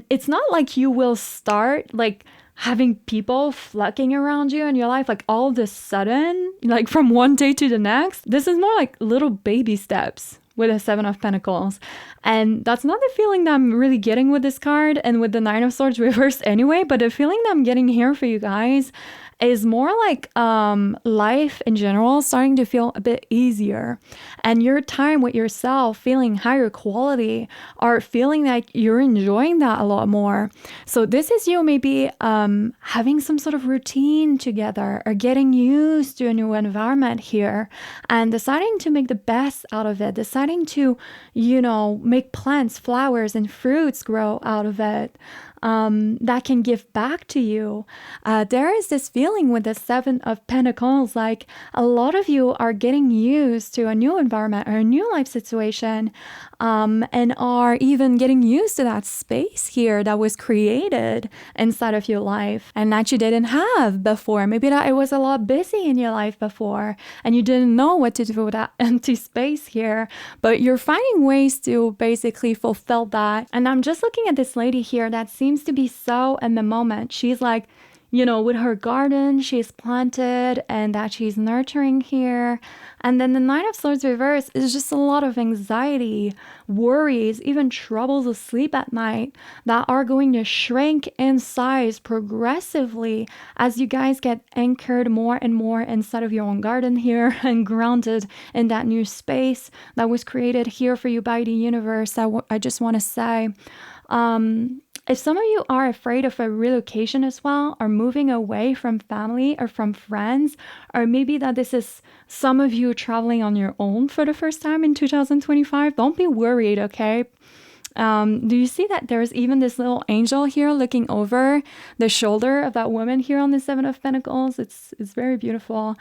it's not like you will start like having people flocking around you in your life like all of a sudden, like from one day to the next. This is more like little baby steps with a Seven of Pentacles. And that's not the feeling that I'm really getting with this card and with the Nine of Swords reversed anyway, but the feeling that I'm getting here for you guys is more like life in general starting to feel a bit easier, and your time with yourself feeling higher quality, or feeling like you're enjoying that a lot more. So this is you maybe having some sort of routine together, or getting used to a new environment here and deciding to make the best out of it, deciding to, make plants, flowers, and fruits grow out of it. That can give back to you. There is this feeling with the Seven of Pentacles, like a lot of you are getting used to a new environment or a new life situation, and are even getting used to that space here that was created inside of your life and that you didn't have before. Maybe that it was a lot busy in your life before and you didn't know what to do with that empty space here, but you're finding ways to basically fulfill that. And I'm just looking at this lady here that seems to be so in the moment. She's like, with her garden she's planted and that she's nurturing here. And then the Nine of Swords reverse is just a lot of anxiety, worries, even troubles of sleep at night that are going to shrink in size progressively as you guys get anchored more and more inside of your own garden here and grounded in that new space that was created here for you by the universe. I just want to say, if some of you are afraid of a relocation as well, or moving away from family or from friends, or maybe that this is some of you traveling on your own for the first time in 2025, don't be worried, okay? Do you see that there's even this little angel here looking over the shoulder of that woman here on the Seven of Pentacles? It's very beautiful.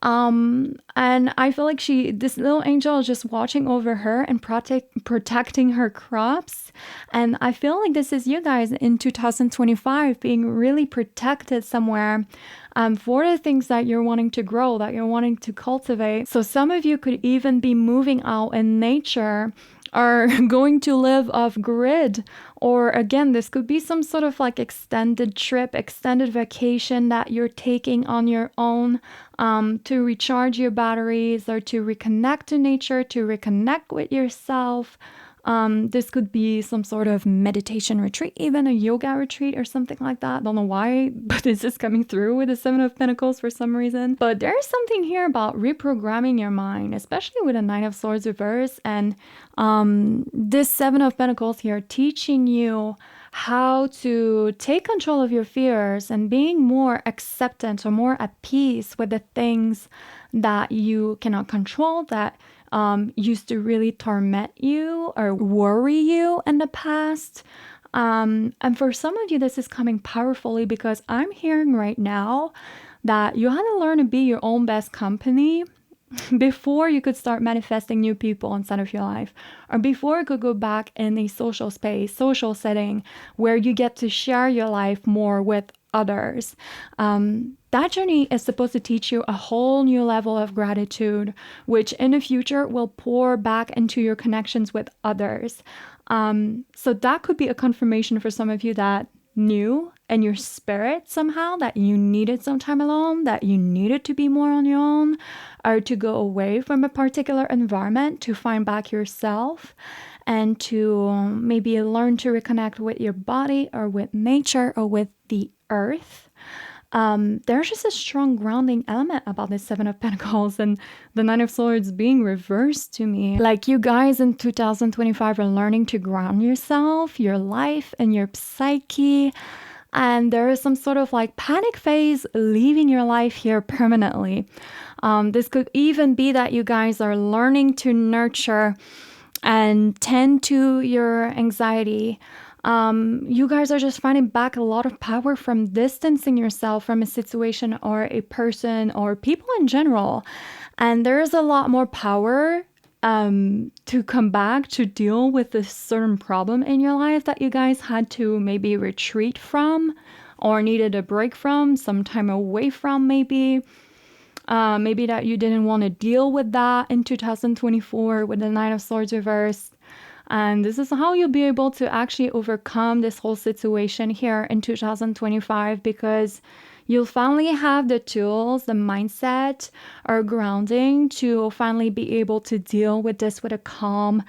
And I feel like this little angel is just watching over her and protecting her crops. And I feel like this is you guys in 2025 being really protected somewhere for the things that you're wanting to grow, that you're wanting to cultivate. So some of you could even be moving out in nature, are going to live off grid. Or again, this could be some sort of like extended trip, extended vacation that you're taking on your own to recharge your batteries or to reconnect to nature, to reconnect with yourself. This could be some sort of meditation retreat, even a yoga retreat or something like that. Don't know why, but this is coming through with the Seven of Pentacles for some reason. But there's something here about reprogramming your mind, especially with a Nine of Swords reverse. And this Seven of Pentacles here teaching you how to take control of your fears and being more acceptant or more at peace with the things that you cannot control, that used to really torment you or worry you in the past. And for some of you, this is coming powerfully because I'm hearing right now that you had to learn to be your own best company before you could start manifesting new people inside of your life, or before you could go back in a social space, social setting where you get to share your life more with others. That journey is supposed to teach you a whole new level of gratitude, which in the future will pour back into your connections with others. So that could be a confirmation for some of you that knew in your spirit somehow that you needed some time alone, that you needed to be more on your own, or to go away from a particular environment to find back yourself and to maybe learn to reconnect with your body or with nature or with the earth. There's just a strong grounding element about this Seven of Pentacles and the Nine of Swords being reversed to me. Like you guys in 2025 are learning to ground yourself, your life, and your psyche. And there is some sort of like panic phase leaving your life here permanently. This could even be that you guys are learning to nurture and tend to your anxiety. You guys are just finding back a lot of power from distancing yourself from a situation or a person or people in general. And there's a lot more power to come back to deal with a certain problem in your life that you guys had to maybe retreat from or needed a break from, some time away from maybe. Maybe that you didn't want to deal with that in 2024 with the Nine of Swords reversed. And this is how you'll be able to actually overcome this whole situation here in 2025, because you'll finally have the tools, the mindset, or grounding to finally be able to deal with this with a calm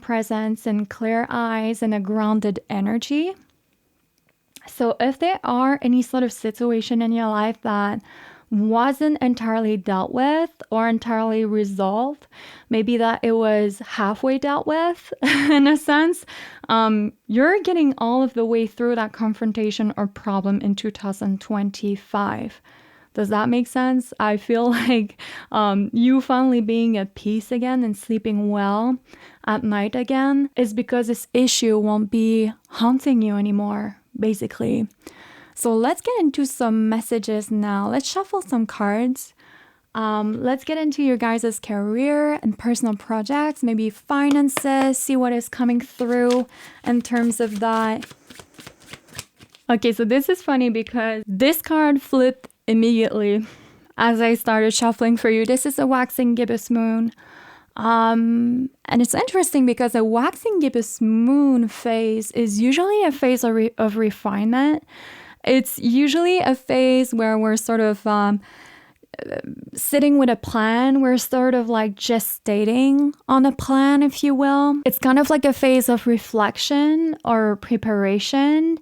presence and clear eyes and a grounded energy. So if there are any sort of situation in your life that wasn't entirely dealt with or entirely resolved, maybe that it was halfway dealt with in a sense, you're getting all of the way through that confrontation or problem in 2025. Does that make sense? I feel like you finally being at peace again and sleeping well at night again is because this issue won't be haunting you anymore, basically. So let's get into some messages now. Let's shuffle some cards. Let's get into your guys' career and personal projects, maybe finances, see what is coming through in terms of that. Okay, so this is funny because this card flipped immediately as I started shuffling for you. This is a waxing gibbous moon. And it's interesting because a waxing gibbous moon phase is usually a phase of refinement. It's usually a phase where we're sort of sitting with a plan. We're sort of like gestating on a plan, if you will. It's kind of like a phase of reflection or preparation.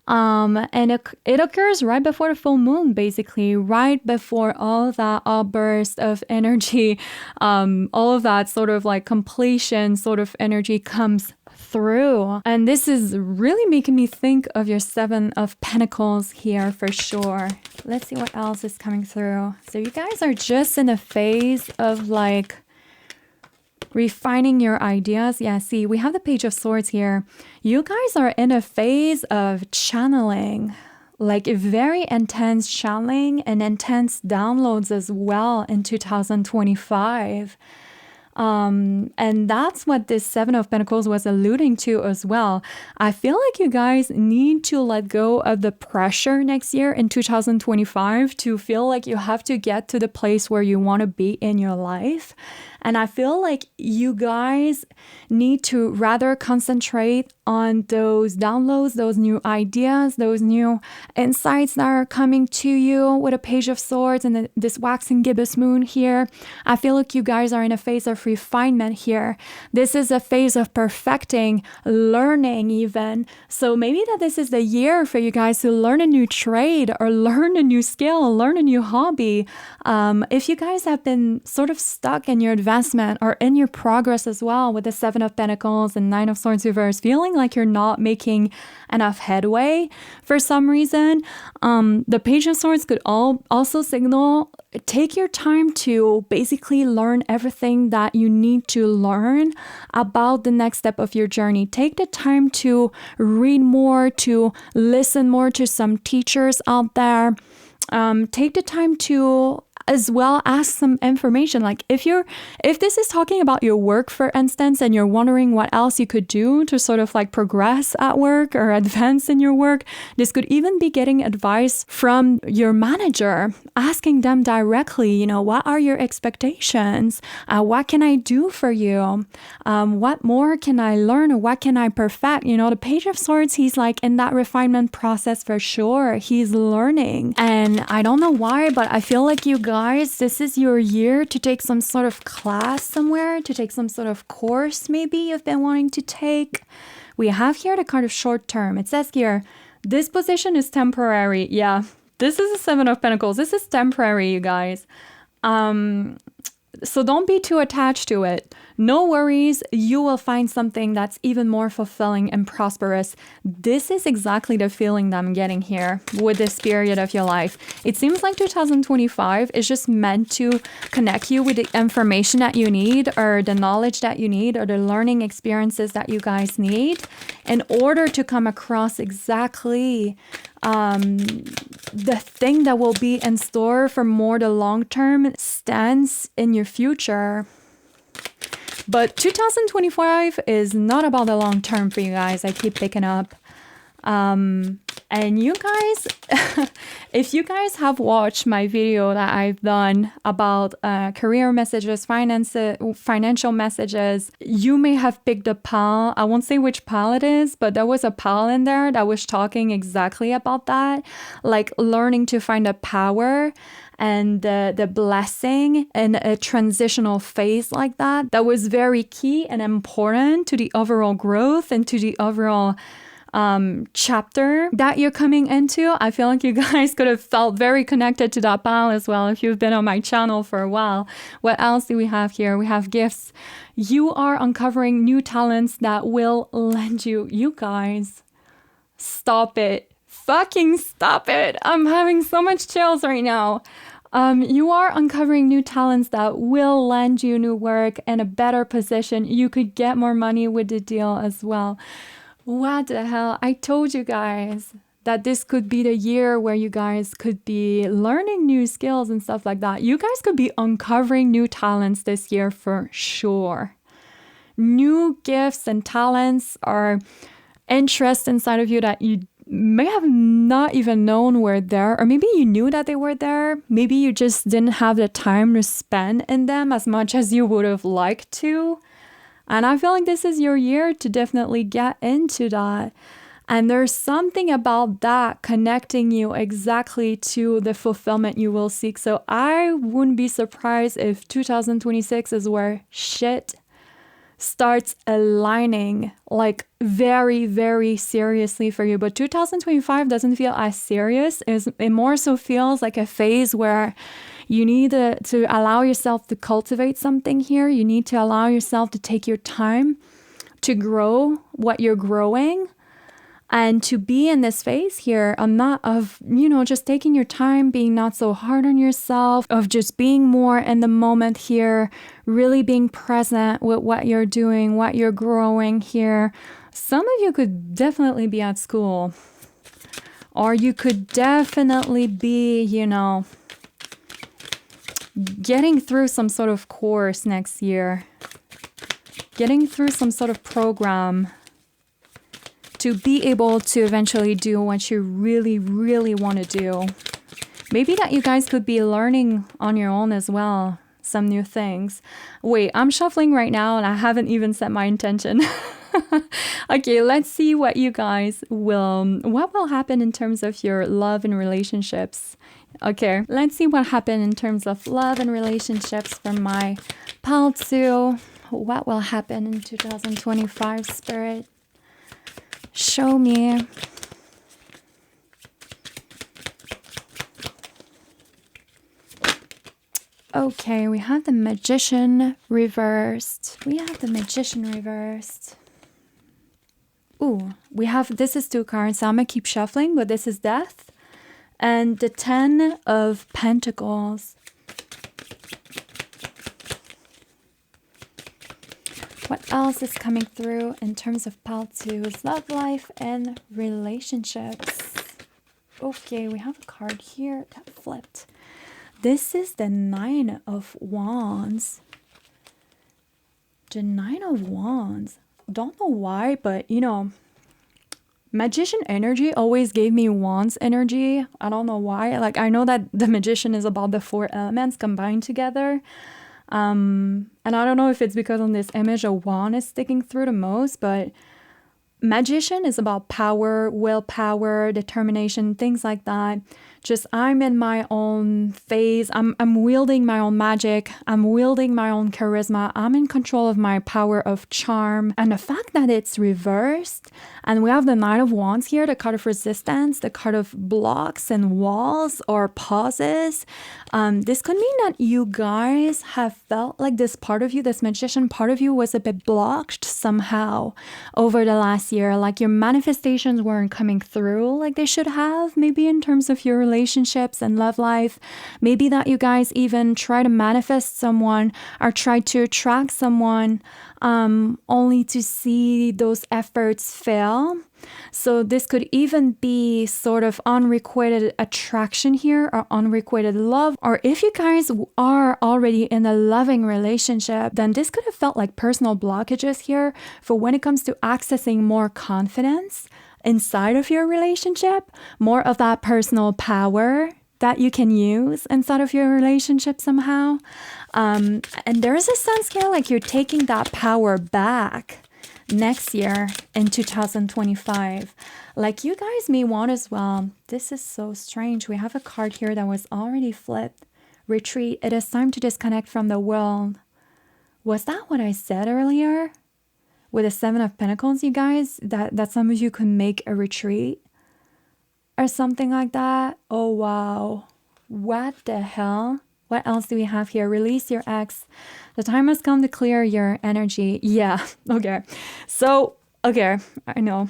And it occurs right before the full moon, basically, right before all that outburst of energy, all of that sort of like completion sort of energy comes through. And this is really making me think of your Seven of Pentacles here for sure. Let's see what else is coming through. So you guys are just in a phase of like refining your ideas. Yeah, see, we have the Page of Swords here. You guys are in a phase of channeling, like a very intense channeling and intense downloads as well in 2025. And that's what this Seven of Pentacles was alluding to as well. I feel like you guys need to let go of the pressure next year in 2025 to feel like you have to get to the place where you want to be in your life. And I feel like you guys need to rather concentrate on those downloads, those new ideas, those new insights that are coming to you with a Page of Swords and this waxing gibbous moon here. I feel like you guys are in a phase of refinement here. This is a phase of perfecting, learning even. So maybe that this is the year for you guys to learn a new trade or learn a new skill, learn a new hobby. If you guys have been sort of stuck in your advancement or in your progress as well with the Seven of Pentacles and Nine of Swords reverse, feeling like you're not making enough headway for some reason, the Page of Swords could also signal take your time to basically learn everything that you need to learn about the next step of your journey. Take the time to read more, to listen more to some teachers out there. Take the time to as well ask some information. Like if this is talking about your work, for instance, and you're wondering what else you could do to sort of like progress at work or advance in your work, this could even be getting advice from your manager, asking them directly, what are your expectations? What can I do for you? What more can I learn, or what can I perfect? The Page of Swords, he's like in that refinement process for sure. He's learning. And I don't know why, but I feel like you guys, this is your year to take some sort of class somewhere, to take some sort of course maybe you've been wanting to take. We have here the card of short term. It says here, this position is temporary. Yeah, this is a Seven of Pentacles. This is temporary, you guys. So don't be too attached to it. No worries, you will find something that's even more fulfilling and prosperous. This is exactly the feeling that I'm getting here with this period of your life. It seems like 2025 is just meant to connect you with the information that you need, or the knowledge that you need, or the learning experiences that you guys need in order to come across exactly the thing that will be in store for more the long-term stance in your future. But 2025 is not about the long term for you guys. I keep picking up. And you guys, if you guys have watched my video that I've done about career messages, financial messages, you may have picked a pile. I won't say which pile it is, but there was a pile in there that was talking exactly about that, like learning to find a power and the blessing in a transitional phase like that. That was very key and important to the overall growth and to the overall chapter that you're coming into. I feel like you guys could have felt very connected to that pile as well if you've been on my channel for a while. What else do we have here? We have gifts. You are uncovering new talents that will lend you guys. Stop it. Fucking stop it. I'm having so much chills right now. You are uncovering new talents that will lend you new work and a better position. You could get more money with the deal as well. What the hell? I told you guys that this could be the year where you guys could be learning new skills and stuff like that. You guys could be uncovering new talents this year for sure. New gifts and talents or interests inside of you that you may have not even known were there, or maybe you knew that they were there. Maybe you just didn't have the time to spend in them as much as you would have liked to. And I feel like this is your year to definitely get into that. And there's something about that connecting you exactly to the fulfillment you will seek. So I wouldn't be surprised if 2026 is where shit starts aligning like very, very seriously for you. But 2025 doesn't feel as serious. It more so feels like a phase where you need to allow yourself to cultivate something here. You need to allow yourself to take your time to grow what you're growing and to be in this phase here of just taking your time, being not so hard on yourself, of just being more in the moment here, really being present with what you're doing, what you're growing here. Some of you could definitely be at school, or you could definitely be, getting through some sort of course next year, getting through some sort of program to be able to eventually do what you really, really want to do. Maybe that you guys could be learning on your own as well. some new things. Wait, I'm shuffling right now and I haven't even set my intention. Okay, let's see what will happen in terms of your love and relationships. Okay, let's see what happened in terms of love and relationships for my pal 2. What will happen in 2025, Spirit? Show me. Okay, we have the Magician reversed. Ooh, this is 2 cards, so I'm gonna keep shuffling, but this is Death. And the 10 of Pentacles. What else is coming through in terms of pal 2's love life and relationships? Okay, we have a card here that flipped. This is the 9 of Wands. The 9 of Wands. Don't know why, but Magician energy always gave me Wands energy. I don't know why. Like, I know that the Magician is about the 4 elements combined together. And I don't know if it's because on this image a wand is sticking through the most, but Magician is about power, willpower, determination, things like that. Just I'm in my own phase. I'm wielding my own magic. I'm wielding my own charisma. I'm in control of my power of charm. And the fact that it's reversed, and we have the 9 of Wands here, the card of resistance, the card of blocks and walls or pauses. This could mean that you guys have felt like this part of you, this Magician part of you, was a bit blocked somehow over the last year. Like your manifestations weren't coming through like they should have, maybe in terms of your relationships and love life. Maybe that you guys even try to manifest someone or try to attract someone only to see those efforts fail. So this could even be sort of unrequited attraction here or unrequited love. Or if you guys are already in a loving relationship, then this could have felt like personal blockages here for when it comes to accessing more confidence inside of your relationship, more of that personal power that you can use inside of your relationship somehow. And there's a sense here like you're taking that power back next year in 2025. Like you guys may want as well. This is so strange. We have a card here that was already flipped. Retreat. It is time to disconnect from the world. Was that what I said earlier? With the 7 of Pentacles, you guys, that some of you could make a retreat or something like that. Oh, wow. What the hell? What else do we have here? Release your ex. The time has come to clear your energy. Yeah, okay. So, okay, I know.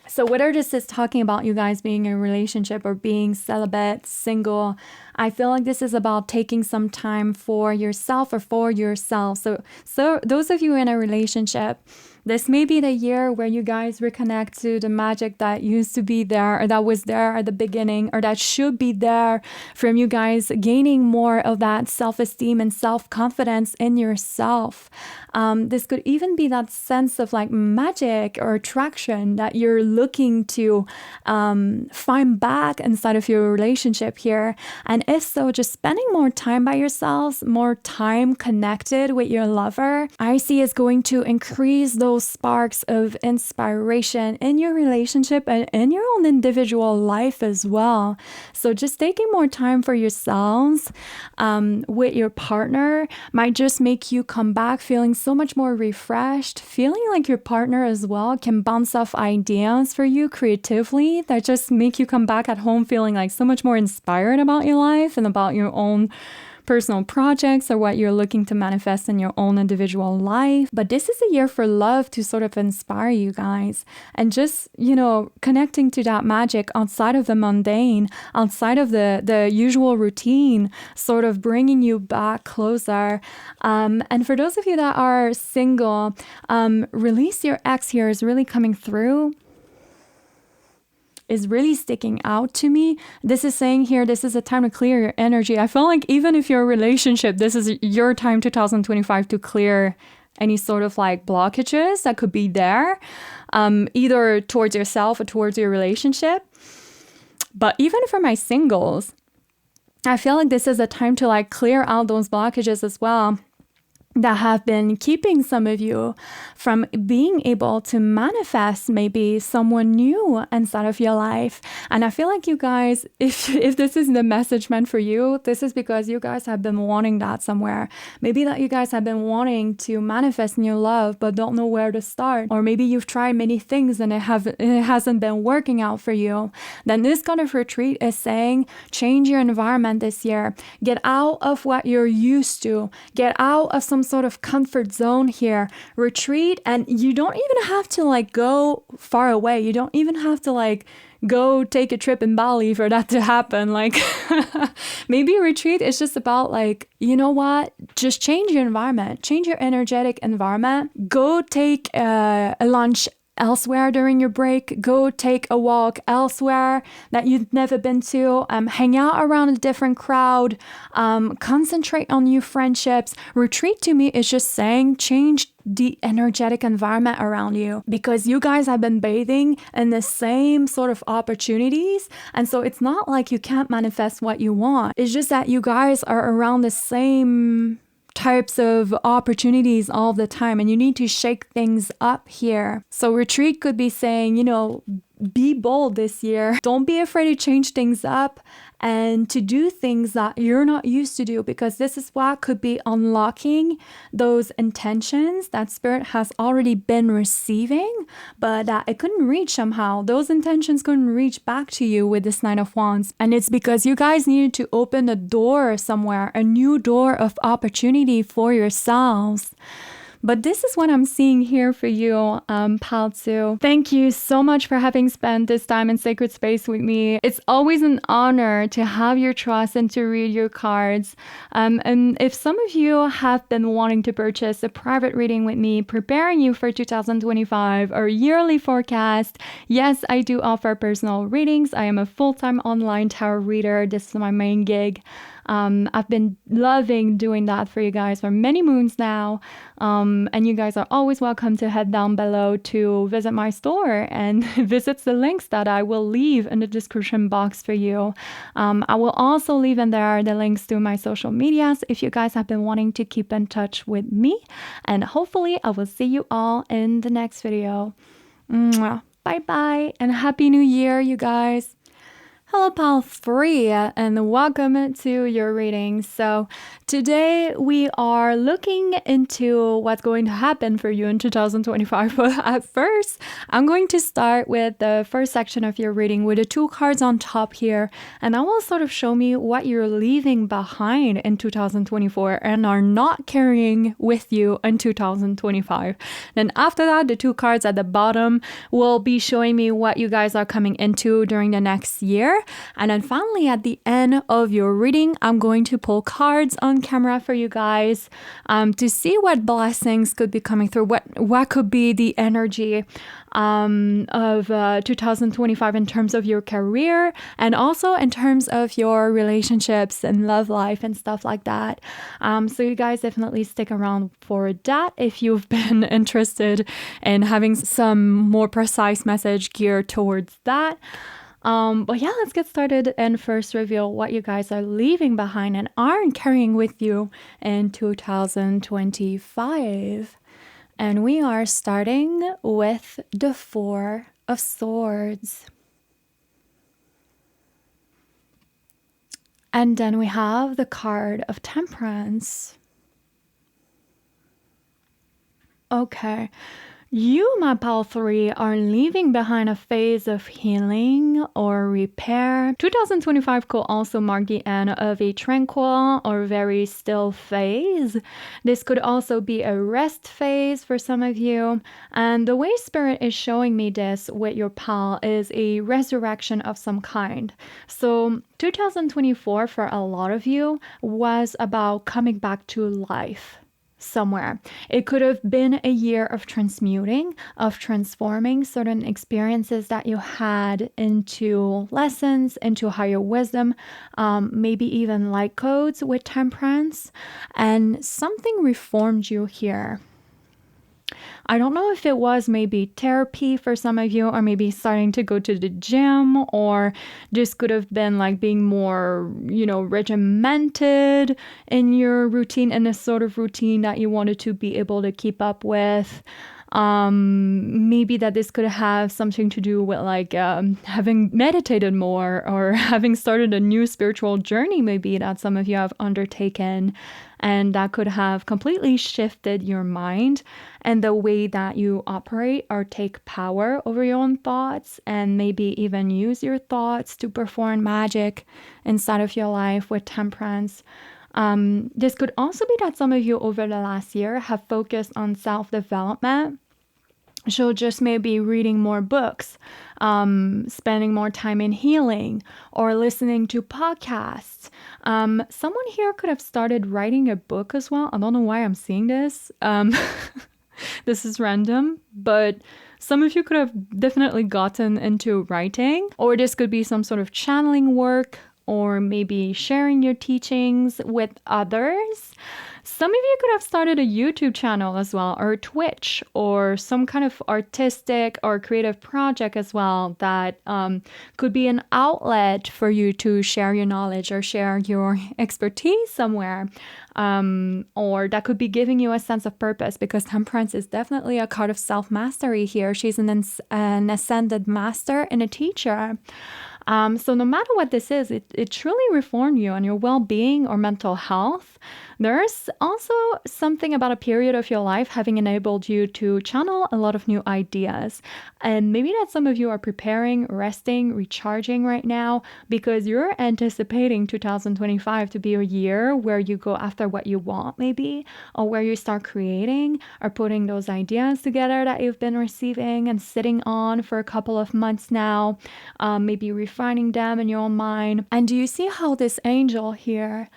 So whether this is talking about you guys being in a relationship or being celibate, single, I feel like this is about taking some time for yourself or for yourself. So those of you in a relationship, this may be the year where you guys reconnect to the magic that used to be there or that was there at the beginning or that should be there from you guys gaining more of that self-esteem and self-confidence in yourself. This could even be that sense of like magic or attraction that you're looking to find back inside of your relationship here. And if so, just spending more time by yourselves, more time connected with your lover, I see is going to increase those sparks of inspiration in your relationship and in your own individual life as well. So just taking more time for yourselves with your partner might just make you come back feeling so much more refreshed, feeling like your partner as well can bounce off ideas for you creatively that just make you come back at home feeling like so much more inspired about your life and about your own personal projects or what you're looking to manifest in your own individual life. But this is a year for love to sort of inspire you guys and just, connecting to that magic outside of the mundane, outside of the usual routine, sort of bringing you back closer. And for those of you that are single, release your ex here is really coming through. Is really sticking out to me. This is saying here, this is a time to clear your energy. I feel like even if you're a relationship, this is your time 2025 to clear any sort of like blockages that could be there, either towards yourself or towards your relationship. But even for my singles, I feel like this is a time to like clear out those blockages as well that have been keeping some of you from being able to manifest maybe someone new inside of your life. And I feel like you guys, if this is the message meant for you, this is because you guys have been wanting that somewhere. Maybe that you guys have been wanting to manifest new love but don't know where to start. Or maybe you've tried many things and it hasn't been working out for you. Then this kind of retreat is saying, change your environment this year. Get out of what you're used to. Get out of some sort of comfort zone here. Retreat, and you don't even have to like go far away. You don't even have to like go take a trip in Bali for that to happen. Like maybe retreat is just about like, you know what? Just change your environment, change your energetic environment. Go take a lunch elsewhere during your break. Go take a walk elsewhere that you've never been to. Hang out around a different crowd. Concentrate on new friendships. Retreat to me is just saying change the energetic environment around you, because you guys have been bathing in the same sort of opportunities. And so it's not like you can't manifest what you want. It's just that you guys are around the same types of opportunities all the time, and you need to shake things up here. So retreat could be saying, you know, be bold this year. Don't be afraid to change things up and to do things that you're not used to do, because this is what could be unlocking those intentions that spirit has already been receiving, but that it couldn't reach somehow. Those intentions couldn't reach back to you with this Nine of Wands. And it's because you guys needed to open a door somewhere, a new door of opportunity for yourselves. But this is what I'm seeing here for you, Pal 2. Thank you so much for having spent this time in sacred space with me. It's always an honor to have your trust and to read your cards. And if some of you have been wanting to purchase a private reading with me, preparing you for 2025 or yearly forecast, yes, I do offer personal readings. I am a full-time online tarot reader. This is my main gig. I've been loving doing that for you guys for many moons now. And you guys are always welcome to head down below to visit my store and visit the links that I will leave in the description box for you. I will also leave in there the links to my social medias if you guys have been wanting to keep in touch with me. And hopefully I will see you all in the next video. Mwah. Bye-bye and Happy New Year, you guys. Hello, Pal 3, and welcome to your reading. So today we are looking into what's going to happen for you in 2025. But at first, I'm going to start with the first section of your reading with the 2 cards on top here. And I will sort of show me what you're leaving behind in 2024 and are not carrying with you in 2025. Then after that, the 2 cards at the bottom will be showing me what you guys are coming into during the next year. And then finally, at the end of your reading, I'm going to pull cards on camera for you guys to see what blessings could be coming through, what could be the energy of 2025 in terms of your career and also in terms of your relationships and love life and stuff like that. So you guys definitely stick around for that if you've been interested in having some more precise message geared towards that. But yeah, let's get started and first reveal what you guys are leaving behind and aren't carrying with you in 2025. And we are starting with the 4 of Swords. And then we have the card of Temperance. Okay. You, my Pal 3, are leaving behind a phase of healing or repair. 2025 could also mark the end of a tranquil or very still phase. This could also be a rest phase for some of you. And the way Spirit is showing me this with your pal is a resurrection of some kind. So 2024 for a lot of you was about coming back to life. Somewhere. It could have been a year of transmuting, of transforming certain experiences that you had into lessons, into higher wisdom, maybe even light codes with Temperance, and something reformed you here. I don't know if it was maybe therapy for some of you, or maybe starting to go to the gym, or just could have been like being more, regimented in your routine, in a sort of routine that you wanted to be able to keep up with. Maybe that this could have something to do with like having meditated more, or having started a new spiritual journey, maybe that some of you have undertaken, and that could have completely shifted your mind and the way that you operate or take power over your own thoughts, and maybe even use your thoughts to perform magic inside of your life with temperance. This could also be that some of you over the last year have focused on self-development. So just maybe reading more books, spending more time in healing, or listening to podcasts. Someone here could have started writing a book as well. I don't know why I'm seeing this. This is random, but some of you could have definitely gotten into writing, or this could be some sort of channeling work, or maybe sharing your teachings with others. Some of you could have started a YouTube channel as well, or Twitch, or some kind of artistic or creative project as well that could be an outlet for you to share your knowledge or share your expertise somewhere. Or that could be giving you a sense of purpose, because temperance is definitely a card of self-mastery here. She's an ascended master and a teacher. So no matter what this is, it truly reformed you and your well-being or mental health. There's also something about a period of your life having enabled you to channel a lot of new ideas. And maybe that some of you are preparing, resting, recharging right now, because you're anticipating 2025 to be a year where you go after what you want, maybe, or where you start creating or putting those ideas together that you've been receiving and sitting on for a couple of months now, maybe refining them in your own mind. And do you see how this angel here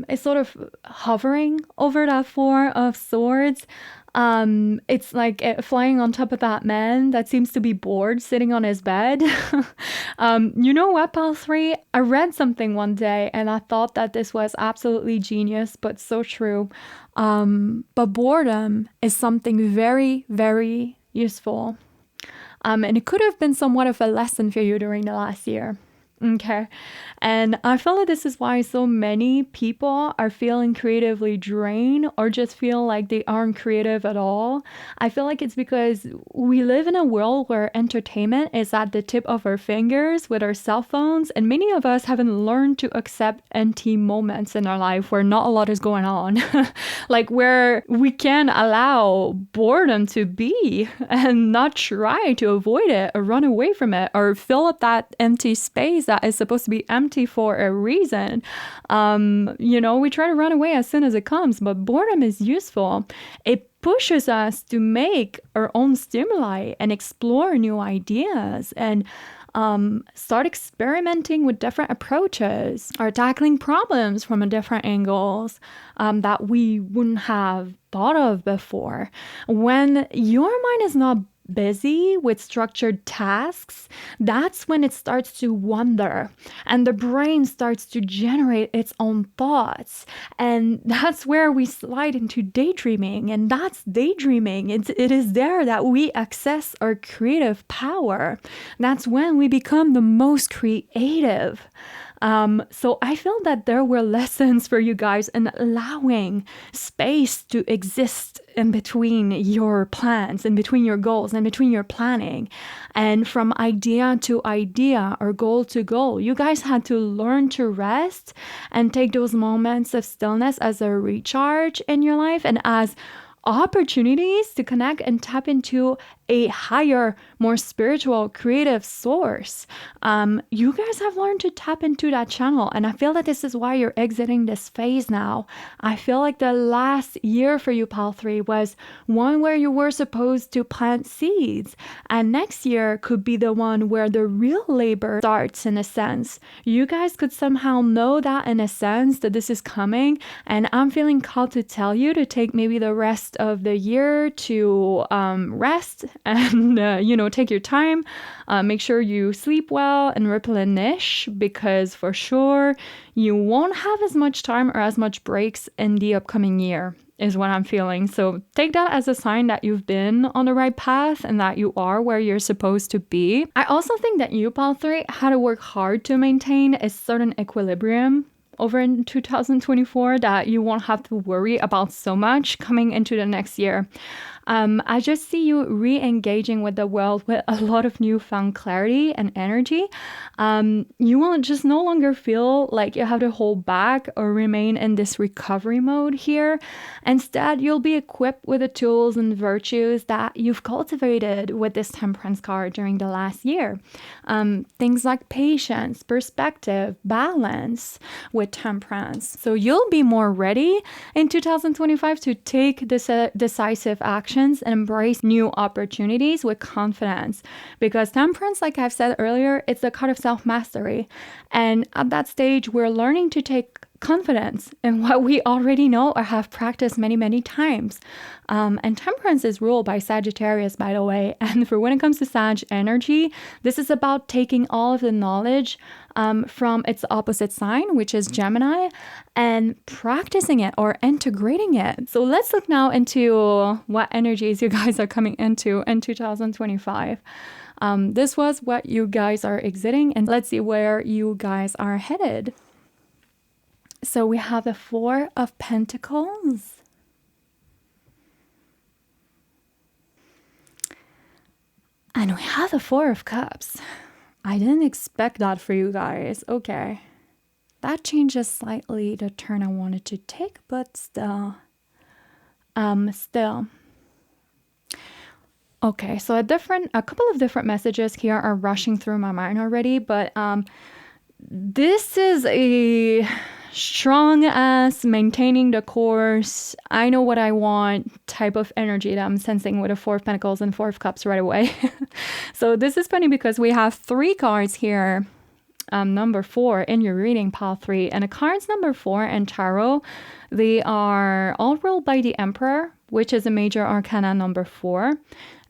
is sort of hovering over that Four of Swords? It's like flying on top of that man that seems to be bored sitting on his bed. You know what, Pal 3? I read something one day and I thought that this was absolutely genius, but so true. But boredom is something very, very useful. And it could have been somewhat of a lesson for you during the last year. Okay. And I feel like this is why so many people are feeling creatively drained, or just feel like they aren't creative at all. I feel like it's because we live in a world where entertainment is at the tip of our fingers with our cell phones, and many of us haven't learned to accept empty moments in our life where not a lot is going on. Like where we can allow boredom to be and not try to avoid it or run away from it or fill up that empty space that is supposed to be empty for a reason. We try to run away as soon as it comes, but boredom is useful. It pushes us to make our own stimuli and explore new ideas and start experimenting with different approaches or tackling problems from a different angles that we wouldn't have thought of before. When your mind is not busy with structured tasks, that's when it starts to wander and the brain starts to generate its own thoughts. And that's where we slide into daydreaming. And that's daydreaming. It is there that we access our creative power. That's when we become the most creative. So I feel that there were lessons for you guys in allowing space to exist in between your plans, in between your goals, in between your planning. And from idea to idea or goal to goal, you guys had to learn to rest and take those moments of stillness as a recharge in your life and as opportunities to connect and tap into a higher, more spiritual, creative source. You guys have learned to tap into that channel. And I feel that this is why you're exiting this phase now. I feel like the last year for you, Pal 3, was one where you were supposed to plant seeds. And next year could be the one where the real labor starts, in a sense. You guys could somehow know that, in a sense, that this is coming. And I'm feeling called to tell you to take maybe the rest of the year to rest and, take your time. Make sure you sleep well and replenish, because for sure you won't have as much time or as much breaks in the upcoming year, is what I'm feeling. So take that as a sign that you've been on the right path and that you are where you're supposed to be. I also think that you, Pile 3, had to work hard to maintain a certain equilibrium over in 2024 that you won't have to worry about so much coming into the next year. I just see you re-engaging with the world with a lot of newfound clarity and energy. You will just no longer feel like you have to hold back or remain in this recovery mode here. Instead, you'll be equipped with the tools and virtues that you've cultivated with this Temperance card during the last year. Things like patience, perspective, balance with Temperance. So you'll be more ready in 2025 to take decisive action and embrace new opportunities with confidence, because Temperance, like I've said earlier, it's the card of self-mastery, and at that stage we're learning to take confidence in what we already know or have practiced many times. And Temperance is ruled by Sagittarius, by the way, and for when it comes to Sag energy, this is about taking all of the knowledge from its opposite sign, which is Gemini, and practicing it or integrating it. So let's look now into what energies you guys are coming into in 2025. This was what you guys are exiting, and let's see where you guys are headed. So we have the Four of Pentacles. And we have the Four of Cups. I didn't expect that for you guys. Okay. That changes slightly the turn I wanted to take, but still. Okay, so a couple of different messages here are rushing through my mind already, but this is a strong ass, maintaining the course, I know what I want type of energy that I'm sensing with the Four of Pentacles and Four of Cups right away. So this is funny because we have 3 cards here, number 4 in your reading, Pile 3, and the cards number 4 and Tarot, they are all ruled by the Emperor, which is a major arcana number 4.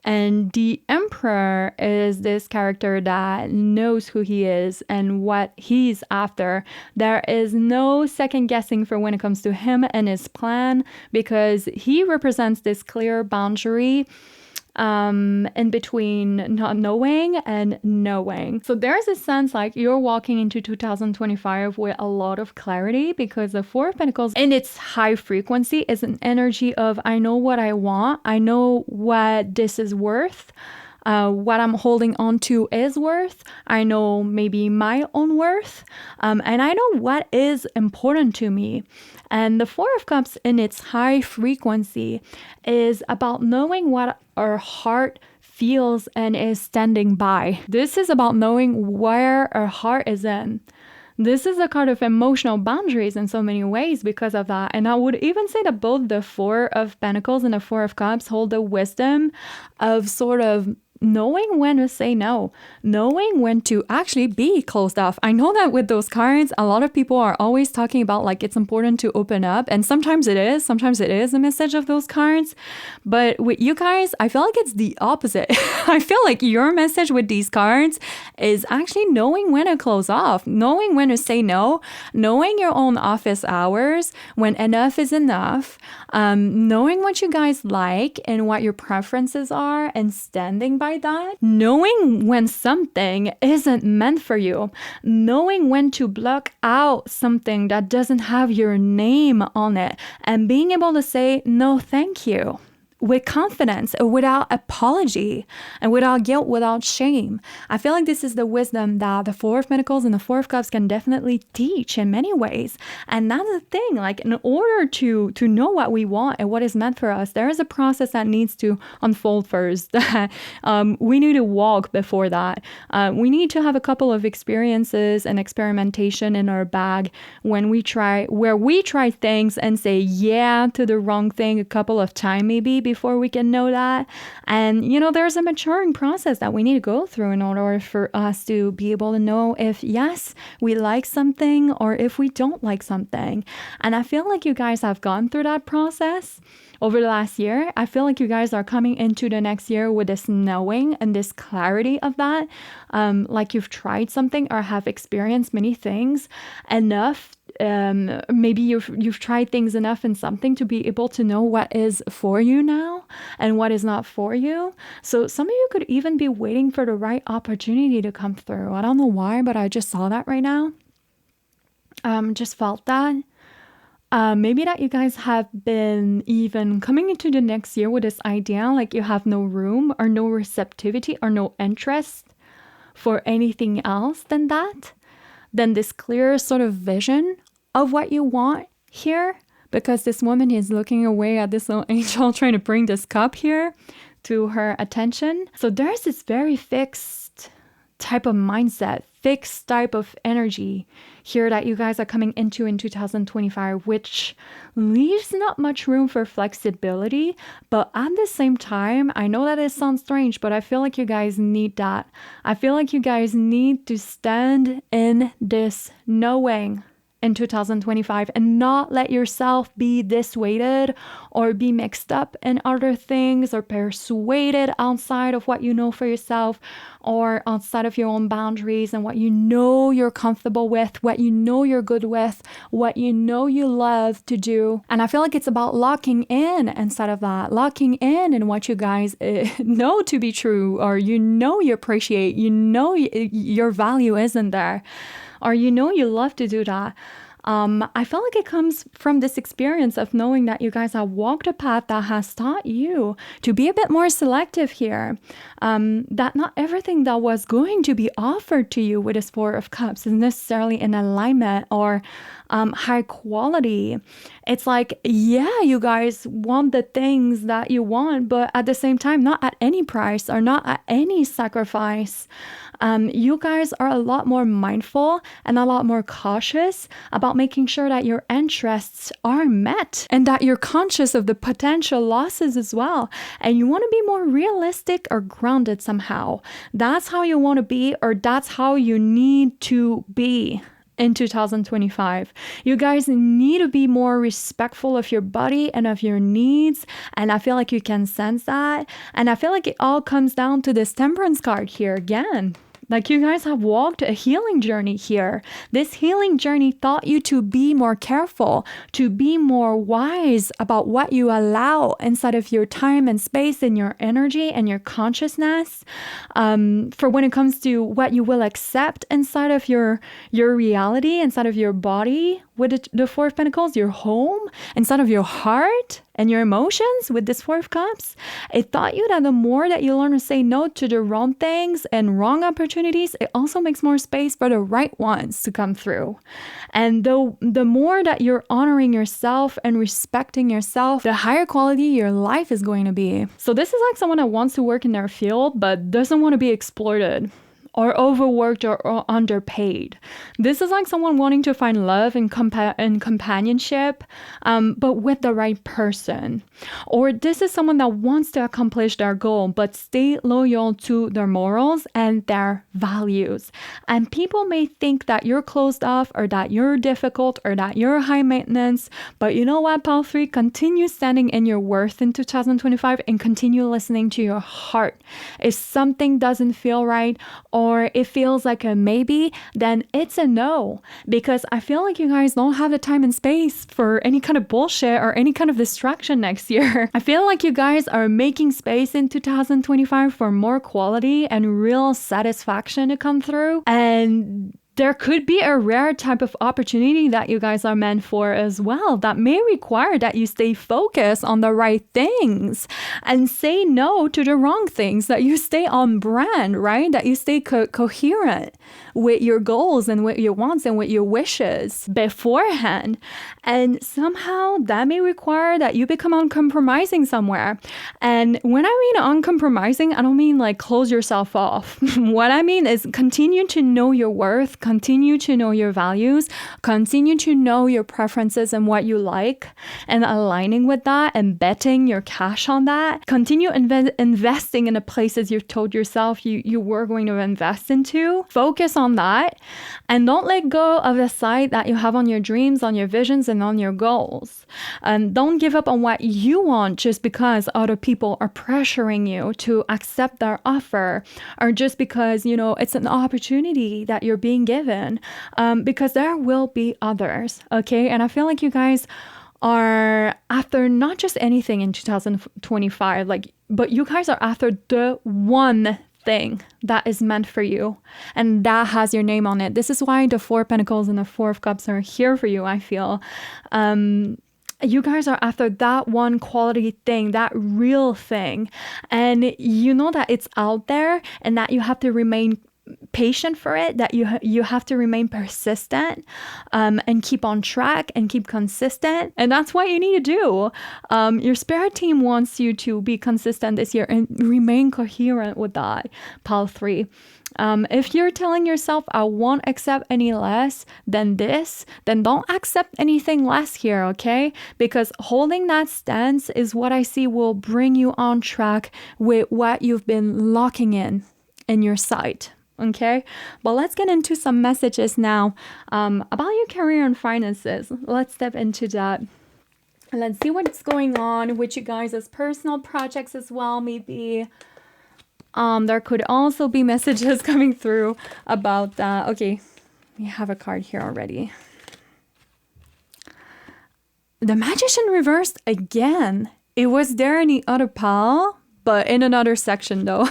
And the Emperor is this character that knows who he is and what he's after. There is no second guessing for when it comes to him and his plan, because he represents this clear boundary in between not knowing and knowing. So there's a sense like you're walking into 2025 with a lot of clarity, because the Four of Pentacles in its high frequency is an energy of, I know what I want, I know what this is worth, what I'm holding on to is worth, I know maybe my own worth, and I know what is important to me. And the Four of Cups in its high frequency is about knowing what our heart feels and is standing by. This is about knowing where our heart is in. This is a card of emotional boundaries in so many ways because of that. And I would even say that both the Four of Pentacles and the Four of Cups hold the wisdom of sort of knowing when to say no, knowing when to actually be closed off. I know that with those cards, a lot of people are always talking about like it's important to open up, and sometimes it is a message of those cards. But with you guys, I feel like it's the opposite. I feel like your message with these cards is actually knowing when to close off, knowing when to say no, knowing your own office hours, when enough is enough, knowing what you guys like and what your preferences are and standing by that, knowing when something isn't meant for you, knowing when to block out something that doesn't have your name on it, and being able to say no thank you with confidence, without apology, and without guilt, without shame. I feel like this is the wisdom that the Four of Pentacles and the Four of Cups can definitely teach in many ways. And that's the thing, like in order to know what we want and what is meant for us, there is a process that needs to unfold first. We need to walk before that. We need to have a couple of experiences and experimentation in our bag where we try things and say yeah to the wrong thing a couple of times maybe, before we can know that. And, there's a maturing process that we need to go through in order for us to be able to know if, yes, we like something or if we don't like something. And I feel like you guys have gone through that process over the last year. I feel like you guys are coming into the next year with this knowing and this clarity of that. Like you've tried something or have experienced many things enough. Maybe you've tried things enough in something to be able to know what is for you now and what is not for you. So some of you could even be waiting for the right opportunity to come through. I don't know why, but I just saw that right now. Just felt that. Maybe that you guys have been even coming into the next year with this idea, like you have no room or no receptivity or no interest for anything else than that. Then this clear sort of vision of what you want here, because this woman is looking away at this little angel trying to bring this cup here to her attention. So there's this very fixed type of mindset, fixed type of energy here that you guys are coming into in 2025, which leaves not much room for flexibility. But at the same time, I know that it sounds strange, but I feel like you guys need that. I feel like you guys need to stand in this knowing in 2025 and not let yourself be dissuaded or be mixed up in other things or persuaded outside of what you know for yourself or outside of your own boundaries and what you know you're comfortable with, what you know you're good with, what you know you love to do. And I feel like it's about locking in instead of that, locking in what you guys know to be true, or you appreciate, your value isn't there, or you love to do that. I feel like it comes from this experience of knowing that you guys have walked a path that has taught you to be a bit more selective here. That not everything that was going to be offered to you with this Four of Cups is necessarily in alignment or high quality. It's like, yeah, you guys want the things that you want, but at the same time, not at any price or not at any sacrifice. You guys are a lot more mindful and a lot more cautious about making sure that your interests are met and that you're conscious of the potential losses as well. And you want to be more realistic or grounded somehow. That's how you want to be, or that's how you need to be in 2025. You guys need to be more respectful of your body and of your needs. And I feel like you can sense that. And I feel like it all comes down to this Temperance card here again. Like you guys have walked a healing journey here. This healing journey taught you to be more careful, to be more wise about what you allow inside of your time and space and your energy and your consciousness. For when it comes to what you will accept inside of your reality, inside of your body with the Four of Pentacles, your home, inside of your heart and your emotions with this Four of Cups. It taught you that the more that you learn to say no to the wrong things and wrong opportunities, it also makes more space for the right ones to come through. And the more that you're honoring yourself and respecting yourself, the higher quality your life is going to be. So this is like someone that wants to work in their field but doesn't want to be exploited or overworked or underpaid. This is like someone wanting to find love and companionship, but with the right person. Or this is someone that wants to accomplish their goal, but stay loyal to their morals and their values. And people may think that you're closed off or that you're difficult or that you're high maintenance, but you know what, Pile 3? Continue standing in your worth in 2025 and continue listening to your heart. If something doesn't feel right, or it feels like a maybe, then it's a no. Because I feel like you guys don't have the time and space for any kind of bullshit or any kind of distraction next year. I feel like you guys are making space in 2025 for more quality and real satisfaction to come through. And there could be a rare type of opportunity that you guys are meant for as well that may require that you stay focused on the right things and say no to the wrong things, that you stay on brand, right? That you stay coherent with your goals and with your wants and with your wishes beforehand. And somehow that may require that you become uncompromising somewhere. And when I mean uncompromising, I don't mean like close yourself off. What I mean is continue to know your worth, continue to know your values, continue to know your preferences and what you like, and aligning with that and betting your cash on that. Continue investing in the places you've told yourself you were going to invest into. Focus on that, and don't let go of the sight that you have on your dreams, on your visions, and on your goals. And don't give up on what you want just because other people are pressuring you to accept their offer, or just because, you know, it's an opportunity that you're being given, because there will be others, okay? And I feel like you guys are after not just anything in 2025, but you guys are after the one thing that is meant for you and that has your name on it. This is why the Four of Pentacles and the Four of Cups are here for you, I feel. You guys are after that one quality thing, that real thing. And you know that it's out there and that you have to remain patient for it, that you have to remain persistent, and keep on track and keep consistent. And that's what you need to do. Your spirit team wants you to be consistent this year and remain coherent with that, Pile 3. If you're telling yourself, I won't accept any less than this, then don't accept anything less here, okay? Because holding that stance is what I see will bring you on track with what you've been locking in your sight. Okay, but let's get into some messages now about your career and finances. Let's step into that. Let's see what's going on with you guys as personal projects as well. Maybe there could also be messages coming through about that. Okay, we have a card here already. The Magician reversed again. It was there in the other pile, but in another section though.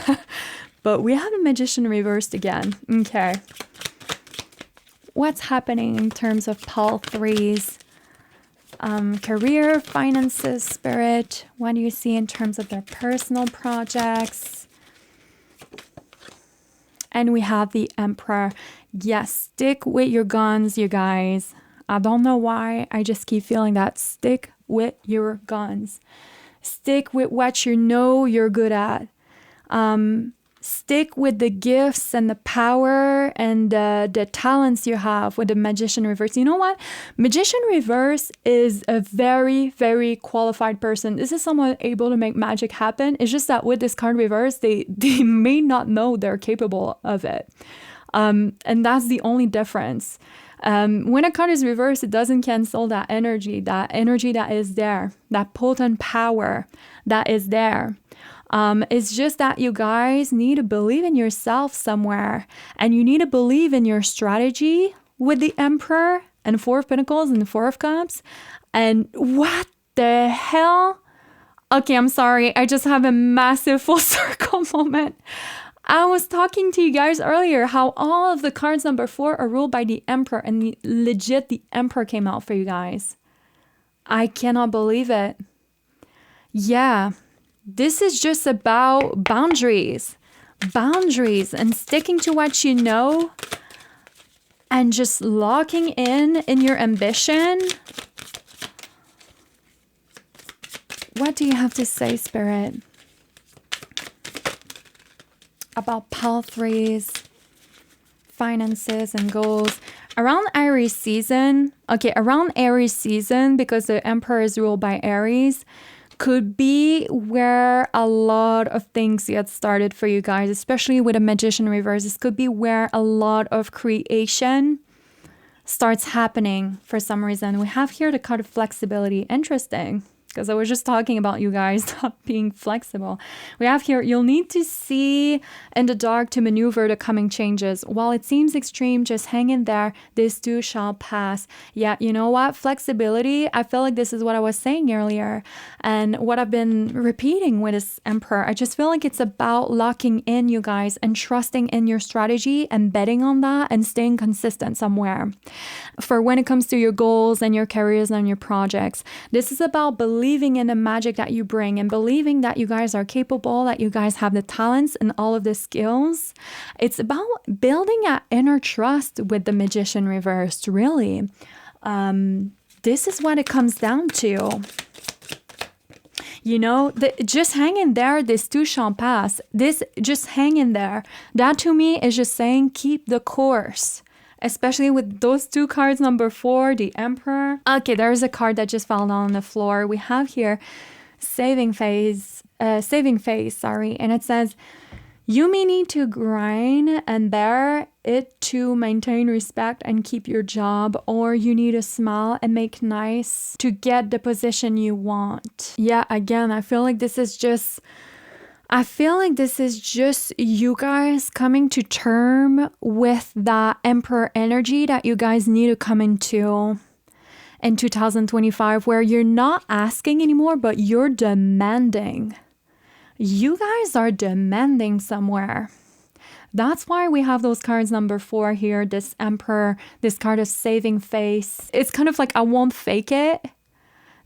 But we have the Magician reversed again. Okay. What's happening in terms of Pile 3's career, finances, spirit? What do you see in terms of their personal projects? And we have the Emperor. Yes, stick with your guns, you guys. I don't know why. I just keep feeling that. Stick with your guns. Stick with what you know you're good at. Stick with the gifts and the power and the talents you have with the Magician reverse. You know what? Magician reverse is a very, very qualified person. This is someone able to make magic happen. It's just that with this card reverse, they may not know they're capable of it. And that's the only difference. When a card is reversed, it doesn't cancel that energy that is there, that potent power that is there. It's just that you guys need to believe in yourself somewhere, and you need to believe in your strategy with the Emperor and Four of Pentacles and the Four of Cups. And what the hell? Okay, I'm sorry. I just have a massive full circle moment. I was talking to you guys earlier how all of the cards number 4 are ruled by the Emperor, and legit the Emperor came out for you guys. I cannot believe it. Yeah. This is just about boundaries and sticking to what you know and just locking in your ambition. What do you have to say, Spirit, about Pile 3's finances and goals? Around Aries season, because the Emperor is ruled by Aries, could be where a lot of things get started for you guys, especially with a Magician reverse. This could be where a lot of creation starts happening for some reason. We have here the card of flexibility. Interesting, because I was just talking about you guys not being flexible. We have here, you'll need to see in the dark to maneuver the coming changes. While it seems extreme, just hang in there. This too shall pass. Yeah, you know what? Flexibility, I feel like this is what I was saying earlier and what I've been repeating with this Emperor. I just feel like it's about locking in, you guys, and trusting in your strategy and betting on that and staying consistent somewhere. For when it comes to your goals and your careers and your projects, this is about believing in the magic that you bring and believing that you guys are capable, that you guys have the talents and all of the skills. It's about building an inner trust with the Magician reversed, really. This is what it comes down to. You know, just hang in there. This too shall pass. This, just hang in there. That to me is just saying, keep the course. especially with those two cards, number 4, the Emperor. Okay, there's a card that just fell down on the floor. We have here saving face, sorry, and it says, you may need to grind and bear it to maintain respect and keep your job, or you need to smile and make nice to get the position you want. Yeah, again, I feel like this is just you guys coming to term with that Emperor energy that you guys need to come into in 2025, where you're not asking anymore, but you're demanding. You guys are demanding somewhere. That's why we have those cards number 4 here, this Emperor, this card of saving face. It's kind of like, I won't fake it.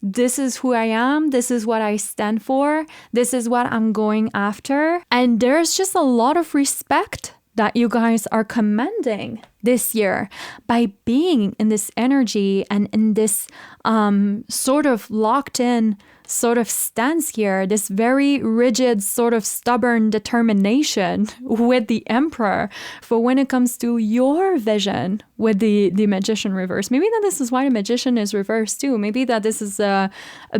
This is who I am. This is what I stand for. This is what I'm going after. And there's just a lot of respect that you guys are commanding this year by being in this energy and in this sort of locked in sort of stance here, this very rigid sort of stubborn determination with the Emperor for when it comes to your vision with the Magician reverse. Maybe that this is why the Magician is reversed too. Maybe that this is a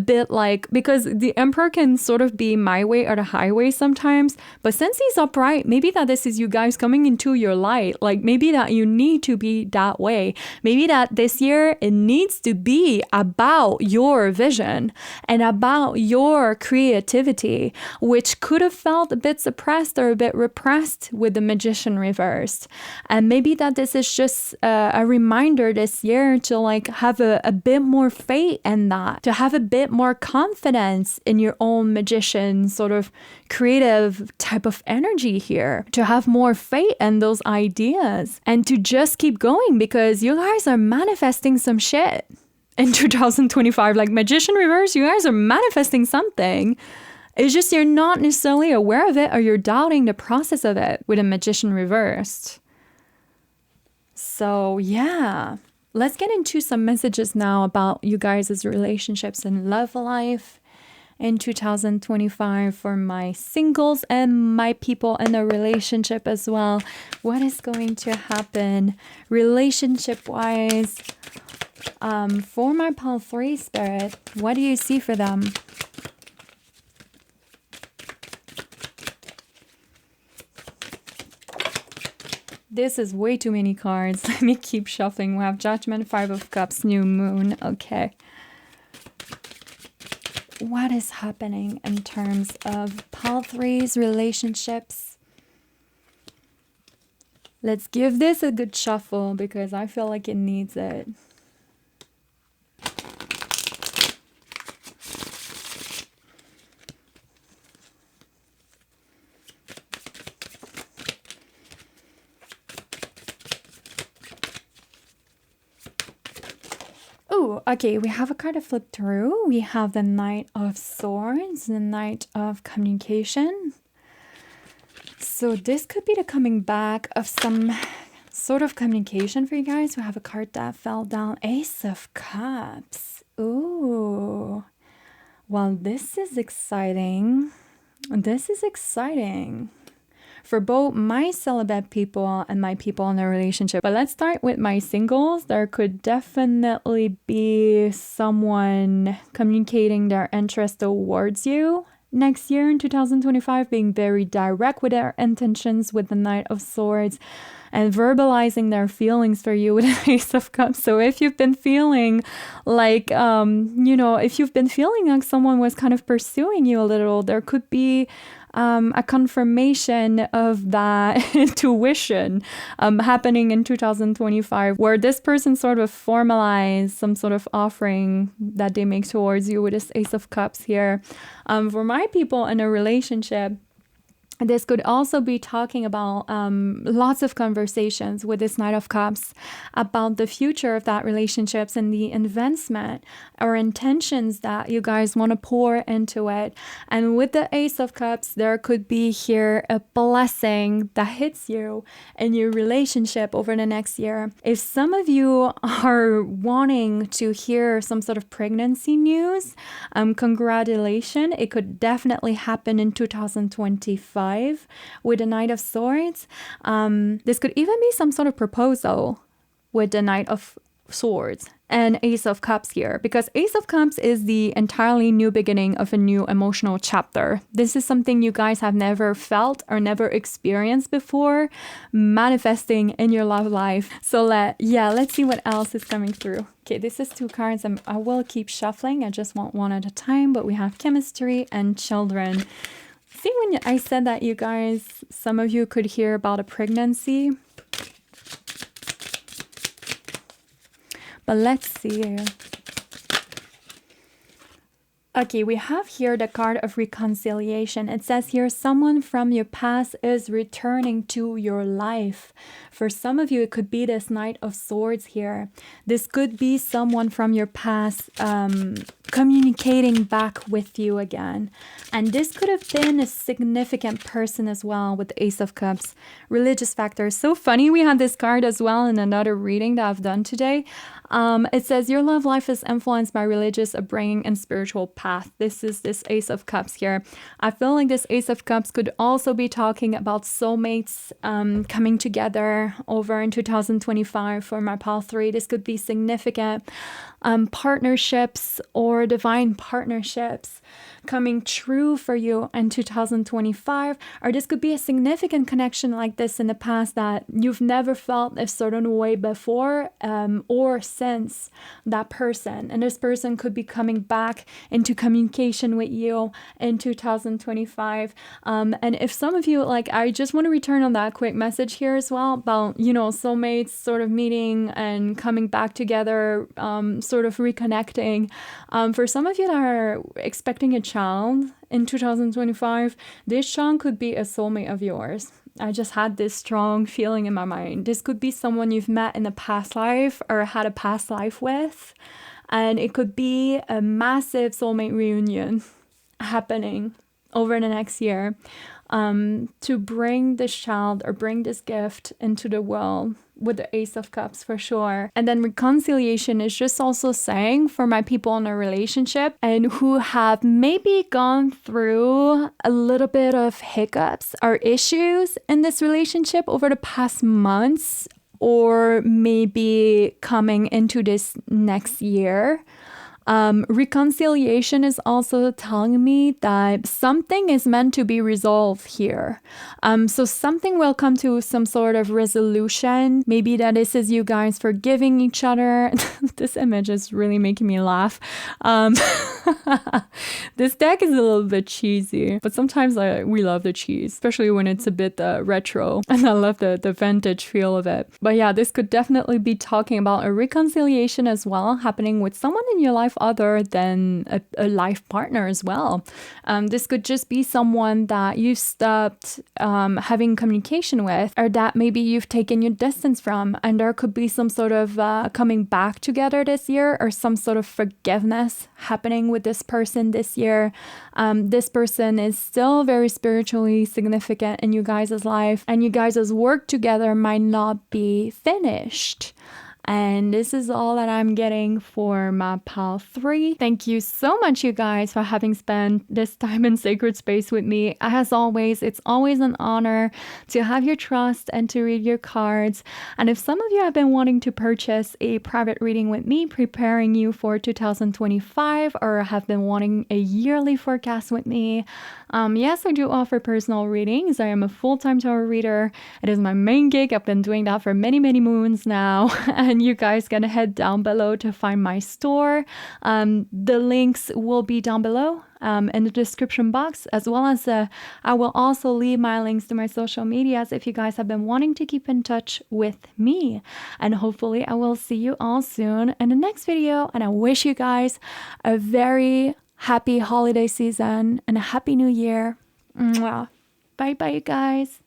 bit like, because the Emperor can sort of be my way or the highway sometimes, but since he's upright, maybe that this is you guys coming into your light. Like maybe that you need to be that way. Maybe that this year it needs to be about your vision and about your creativity, which could have felt a bit suppressed or a bit repressed with the Magician reversed. And maybe that this is just a reminder this year to like have a bit more faith in that, to have a bit more confidence in your own magician sort of creative type of energy here, to have more faith in those ideas and to just keep going, because you guys are manifesting some shit in 2025. Like Magician reverse, you guys are manifesting something. It's just you're not necessarily aware of it, or you're doubting the process of it with a Magician reversed. So yeah, let's get into some messages now about you guys' relationships and love life in 2025 for my singles and my people in a relationship as well. What is going to happen relationship wise for my Pile 3 spirit? What do you see for them? This is way too many cards. Let me keep shuffling. We have Judgment, 5 of Cups, New Moon. Okay. What is happening in terms of Pile 3's relationships? Let's give this a good shuffle because I feel like it needs it. Okay, we have a card to flip through. We have the Knight of Swords, the Knight of Communication. So this could be the coming back of some sort of communication for you guys. We have a card that fell down, Ace of Cups. Ooh. Well, this is exciting. This is exciting for both my celibate people and my people in a relationship. But let's start with my singles. There could definitely be someone communicating their interest towards you next year in 2025, being very direct with their intentions with the Knight of Swords and verbalizing their feelings for you with an Ace of Cups. So if you've been feeling like, if you've been feeling like someone was kind of pursuing you a little, there could be a confirmation of that intuition happening in 2025, where this person sort of formalized some sort of offering that they make towards you with this Ace of Cups here. For my people in a relationship, this could also be talking about lots of conversations with this Knight of Cups about the future of that relationships and the investment or intentions that you guys want to pour into it. And with the Ace of Cups, there could be here a blessing that hits you in your relationship over the next year. If some of you are wanting to hear some sort of pregnancy news, congratulations. It could definitely happen in 2025 with the Knight of Swords. This could even be some sort of proposal with the Knight of Swords and Ace of Cups here, because Ace of Cups is the entirely new beginning of a new emotional chapter. This is something you guys have never felt or never experienced before, manifesting in your love life. So let's see what else is coming through. Okay, this is 2 cards and I will keep shuffling. I just want one at a time, but we have chemistry and children. See, when I said that, you guys, some of you could hear about a pregnancy. But let's see. Okay, we have here the card of reconciliation. It says here, someone from your past is returning to your life. For some of you, it could be this Knight of Swords here. This could be someone from your past communicating back with you again. And this could have been a significant person as well with the Ace of Cups. Religious factors. So funny, we had this card as well in another reading that I've done today. It says your love life is influenced by religious upbringing and spiritual path. This is this Ace of Cups here. I feel like this Ace of Cups could also be talking about soulmates coming together over in 2025 for my pile 3. This could be significant partnerships or divine partnerships coming true for you in 2025, or this could be a significant connection like this in the past that you've never felt a certain way before or since that person, and this person could be coming back into communication with you in 2025. And if some of you, like, I just want to return on that quick message here as well about, you know, soulmates sort of meeting and coming back together, sort of reconnecting. For some of you that are expecting a child in 2025, this child could be a soulmate of yours. I just had this strong feeling in my mind. This could be someone you've met in a past life or had a past life with. And it could be a massive soulmate reunion happening over the next year to bring this child or bring this gift into the world with the Ace of Cups for sure. And then reconciliation is just also saying for my people in a relationship and who have maybe gone through a little bit of hiccups or issues in this relationship over the past months, or maybe coming into this next year. Reconciliation is also telling me that something is meant to be resolved here. So something will come to some sort of resolution. Maybe that this is you guys forgiving each other. This image is really making me laugh. This deck is a little bit cheesy, but sometimes we love the cheese, especially when it's a bit retro. And I love the vintage feel of it. But yeah, this could definitely be talking about a reconciliation as well, happening with someone in your life other than a life partner as well. This could just be someone that you stopped having communication with, or that maybe you've taken your distance from, and there could be some sort of coming back together this year, or some sort of forgiveness happening with this person this year. This person is still very spiritually significant in you guys' life, and you guys' work together might not be finished. And this is all that I'm getting for my pile 3. Thank you so much, you guys, for having spent this time in sacred space with me. As always, it's always an honor to have your trust and to read your cards. And if some of you have been wanting to purchase a private reading with me, preparing you for 2025, or have been wanting a yearly forecast with me, yes, I do offer personal readings. I am a full-time tarot reader. It is my main gig. I've been doing that for many, many moons now. And you guys can head down below to find my store. The links will be down below in the description box, as well as I will also leave my links to my social medias if you guys have been wanting to keep in touch with me. And hopefully I will see you all soon in the next video. And I wish you guys a very happy holiday season and a happy new year. Mwah. Bye bye, you guys.